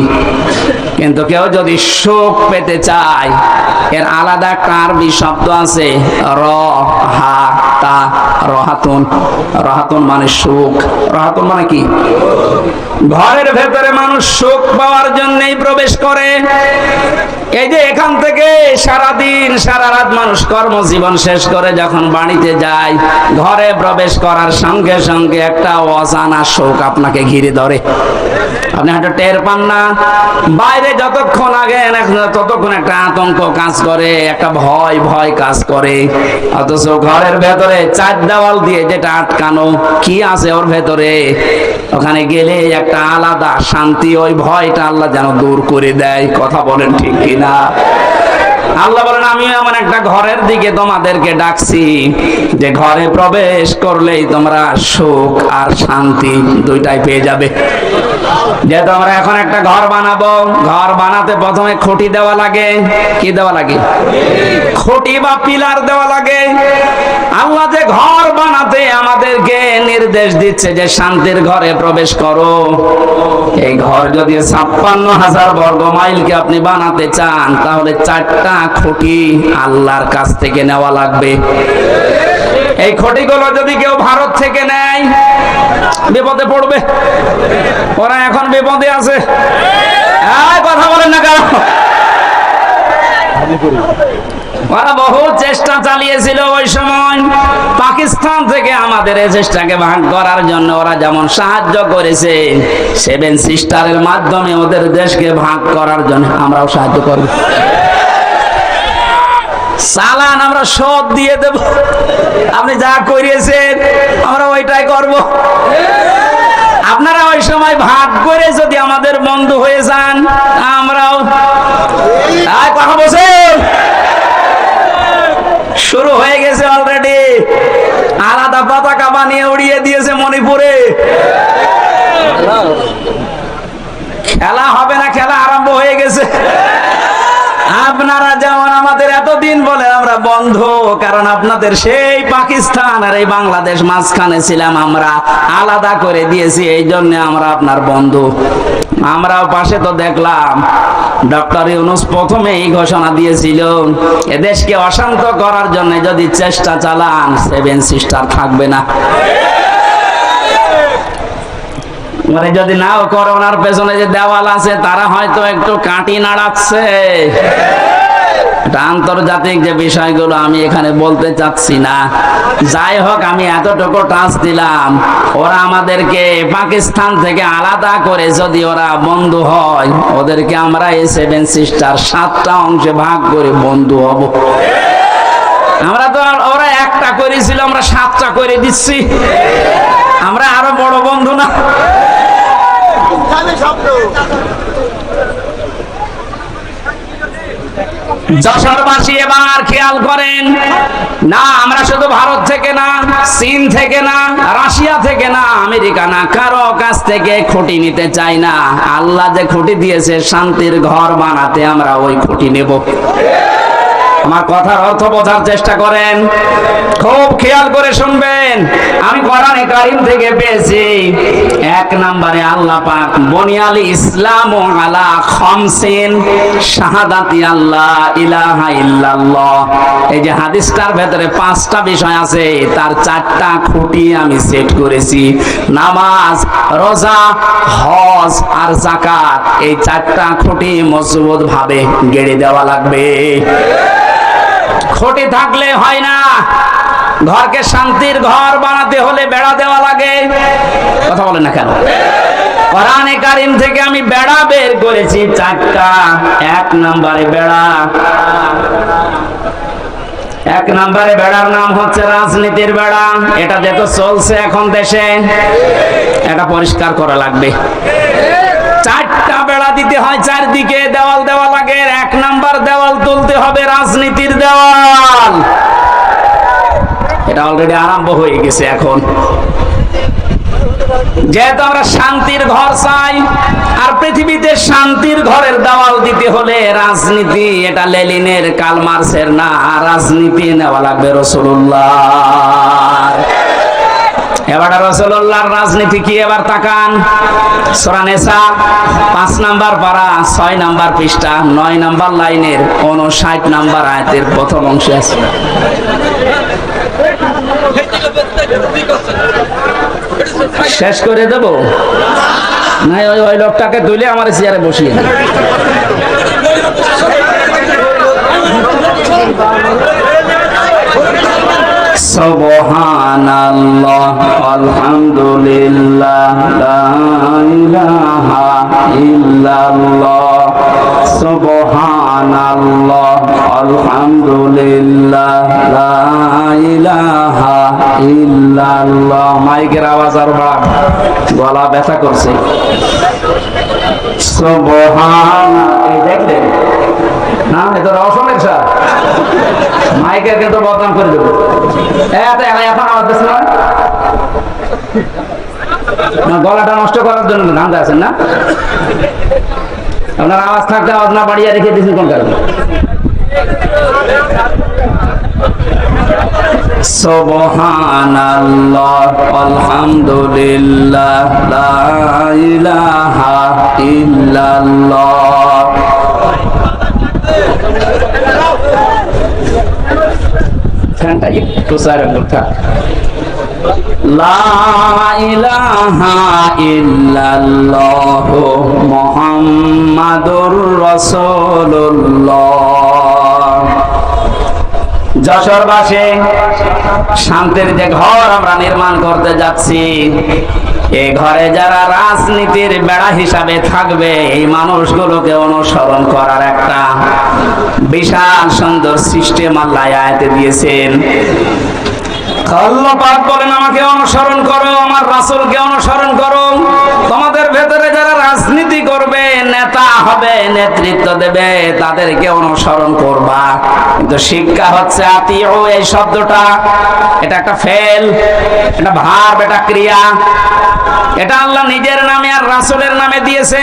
কিন্তু কেউ যদি সুখ পেতে চায়, এর আলাদা একটা আরবি শব্দ আছে রহাতা, রহাতুন। রহাতুন মানে সুখ। রহাতুন মানে কি? ঘরের ভেতরে মানুষ সুখ পাওয়ার জন্যই প্রবেশ করে। এই যে এখান থেকে সারাদিন সারা রাত মানুষ কর্মজীবন শেষ করে যখন বাড়িতে যায়, ঘরে প্রবেশ করার সঙ্গে সঙ্গে একটা অজানা শোক আপনাকে ঘিরে ধরে। আপনি হয়তো টের পান না। বাইরে যতক্ষণ আগে ততক্ষণ একটা আতঙ্ক কাজ করে, একটা ভয় ভয় কাজ করে। অথচ ঘরের ভেতরে 4 দেওয়াল দিয়ে যেটা আটকানো, কি আছে ওর ভেতরে, ওখানে গেলে একটা আলাদা শান্তি। ওই ভয়টা আল্লাহ যেন দূর করে দেয়। কথা বলেন ঠিক কিনা? আল্লাহ বলেন, আমি এমন একটা ঘরের দিকে তোমাদেরকে ডাকছি, যে ঘরে প্রবেশ করলেই তোমরা সুখ আর শান্তি দুইটাই পেয়ে যাবে। যেহেতু আমরা এখন একটা ঘর বানাবো, ঘর বানাতে প্রথমে খুঁটি দেওয়া লাগে। কি দেওয়া লাগে? খুঁটি বা পিলার দেওয়া লাগে। আল্লাহ যে ঘর বানাতে আমাদেরকে নির্দেশ দিচ্ছে যে শান্তির ঘরে প্রবেশ করো। এই ঘর যদি 56,000 বর্গ মাইলকে আপনি বানাতে চান, তাহলে 4টা খুঁটি আল্লাহর কাছ থেকে নেওয়া লাগবে। এই খুঁটিগুলো যদি কেউ ভারত থেকে নেয়, বিপদে পড়বে। ওরা এখন বিপদে আছে। কথা বলেন না কারণ ওরা বহু চেষ্টা চালিয়েছিল ওই সময়। পাকিস্তান থেকে আমাদের এই চেষ্টাকে ভাগ করার জন্য ওরা যেমন সাহায্য করেছে, 7 সিস্টারের মাধ্যমে ওদের দেশকে ভাগ করার জন্য আমরাও সাহায্য করব। চালান আমরা সব দিয়ে দেব। আপনি যা করিয়েছেন আমরা ওইটাই করব। আপনি আপনারা ওই সময় ভাগ করে যদি আমাদের বন্ধু হয়ে যান, আমরাও কথা বলছেন শুরু হয়ে গেছে অলরেডি। আলাদা পতাকা বানিয়ে উড়িয়ে দিয়েছে মণিপুরে। খেলা হবে না, খেলা আরম্ভ হয়ে গেছে। আপনারা যেমন আমাদের এতদিন বলে আমরা বন্ধু, কারণ আপনাদের সেই পাকিস্তান আর এই বাংলাদেশ মাঝখানে ছিলাম, আমরা আলাদা করে দিয়েছি, এই জন্য আমরা আপনার বন্ধু। আমরাও পাশে তো দেখলাম ডক্টর ইউনূস প্রথমে এই ঘোষণা দিয়েছিল, এদেশকে অশান্ত করার জন্য যদি চেষ্টা চালান, 7 সিস্টার থাকবে না। মানে যদি নাও করোনার পেছনে যে দেওয়াল আছে, তারা হয়তো একটু কাঁটি নাড়াচ্ছে। আন্তর্জাতিক যে বিষয়গুলো আমি এখানে বলতে চাচ্ছি না। যাই হোক, আমি এতটুকু টাচ দিলাম, ওরা আমাদেরকে পাকিস্তান থেকে আলাদা করে যদি ওরা বন্ধু হয়, ওদেরকে আমরা এই 7 সিস্টার 7টা অংশে ভাগ করে বন্ধু হব। আমরা তো ওরা একটা করেছিল, আমরা 7টা করে দিচ্ছি। আমরা আরো বড় বন্ধু না? যশোরবাসী এবার খেয়াল করেন, না আমরা শুধু ভারত থেকে না, চীন থেকে না, রাশিয়া থেকে না, আমেরিকা না, কারো কাছ থেকে খুঁটি নিতে চাই না। আল্লাহ যে খুঁটি দিয়েছে শান্তির ঘর বানাতে, আমরা ওই খুঁটি নেব। আমার কথার অর্থ বোঝার চেষ্টা করেন, খুব খেয়াল করে শুনবেন। আমি কোরআনে কারীম থেকে পেয়েছি, 1 নম্বরে আল্লাহ পাক বুনিয়াল ইসলাম আলা খামসিন শাহাদাতি আল্লাহ ইলাহা ইল্লাল্লাহ। এই যে হাদিসটার ভেতরে 5টা বিষয় আছে, তার 4টা খুঁটি আমি সেট করেছি। নামাজ, রোজা, হজ আর যাকাত, এই 4টা খুঁটি মজবুত ভাবে গেড়ে দেওয়া লাগবে। খুঁটি থাকলে হয় না। ঘরকে শান্তির ঘর বানাতে হলে বেড়া দেওয়া লাগে। কথা বলেন না কেন? কোরআনে কারীম থেকে আমি বেড়া বের করেছি 4টা। 1 নম্বরে বেড়া, 1 নম্বরে বেড়ার নাম হচ্ছে রাজনীতির বেড়া। এটা যেহেতু চলছে এখন দেশে, এটা পরিষ্কার করা লাগবে। 4টা বেড়া দিতে হয়, চারদিকে দেওয়াল দেওয়া লাগে। 1 নাম্বার দেওয়াল তুলতে হবে রাজনীতির দেওয়াল। এটা অলরেডি আরম্ভ হয়ে গেছে এখন। যেহেতু আমরা শান্তির ঘর চাই, আর পৃথিবীতে শান্তির ঘরের দেওয়াল দিতে হলে রাজনীতি, এটা লেনিনের কার্ল মার্ক্সের না, রাজনীতি নেওয়া লাগবে রাসূলুল্লাহ। এবার রাসূলুল্লাহর রাজনীতি কি? এবার তাকান, সূরা নিসা 5 নাম্বার পারা 6 নাম্বার পৃষ্ঠা 9 নাম্বার লাইনের 59 নাম্বার আয়াতের প্রথম অংশে আছে। শেষ করে দেব না? ওই লোকটাকে তুলে আমার চেয়ারে বসিয়ে দেব। সুবহানাল্লাহ আলহামদুলিল্লাহ লা ইলাহা ইল্লাল্লাহ। সুবহানাল্লাহ আলহামদুলিল্লাহ লা ইলাহা ইল্লাল্লাহ। মাইকের আওয়াজ আর বাড়ান, গলা ব্যথা করছে। সুবহানাল্লাহ, এই দেখলেন না? এটা অসমস্যা, মাইকের কিন্তু বদনাম করে দেবো। এখন আওয়াজ দিচ্ছে না, গলাটা নষ্ট করার জন্য ধান্দা আছেন না? আপনার আওয়াজ থাকতে আওয়াজ না বাড়িয়ে রেখে দিয়েছেন কোন কারণে? সুবহানাল্লাহ আলহামদুলিল্লাহ লা ইলাহা ইল্লাল্লাহ। ফ্যানটা একটু সাইলেন্ট করতে থাক। লা ইলাহা ইল্লাল্লাহ মুহাম্মাদুর রাসূলুল্লাহ। যশোরবাসী, শান্তির যে ঘর আমরা নির্মাণ করতে যাচ্ছি, এই ঘরে যারা রাজনীতির বেড়া হিসাবে থাকবে, এই মানুষগুলোকে অনুসরণ করার একটা বিশাল সুন্দর সিস্টেম আল্লাহ আয়াতে দিয়েছেন। আল্লাহ পাক বলেন, আমাকে অনুসরণ করো, আমার রাসূলকে অনুসরণ করো। হবে, নেতৃত্ব দেবে, তাদেরকে অনুসরণ করবা। কিন্তু শিক্ষা হচ্ছে আতিউ, এই শব্দটা এটা একটা ফেল, এটা ভার্ব, এটা ক্রিয়া। এটা আল্লাহ নিজের নামে আর রাসূলের নামে দিয়েছে।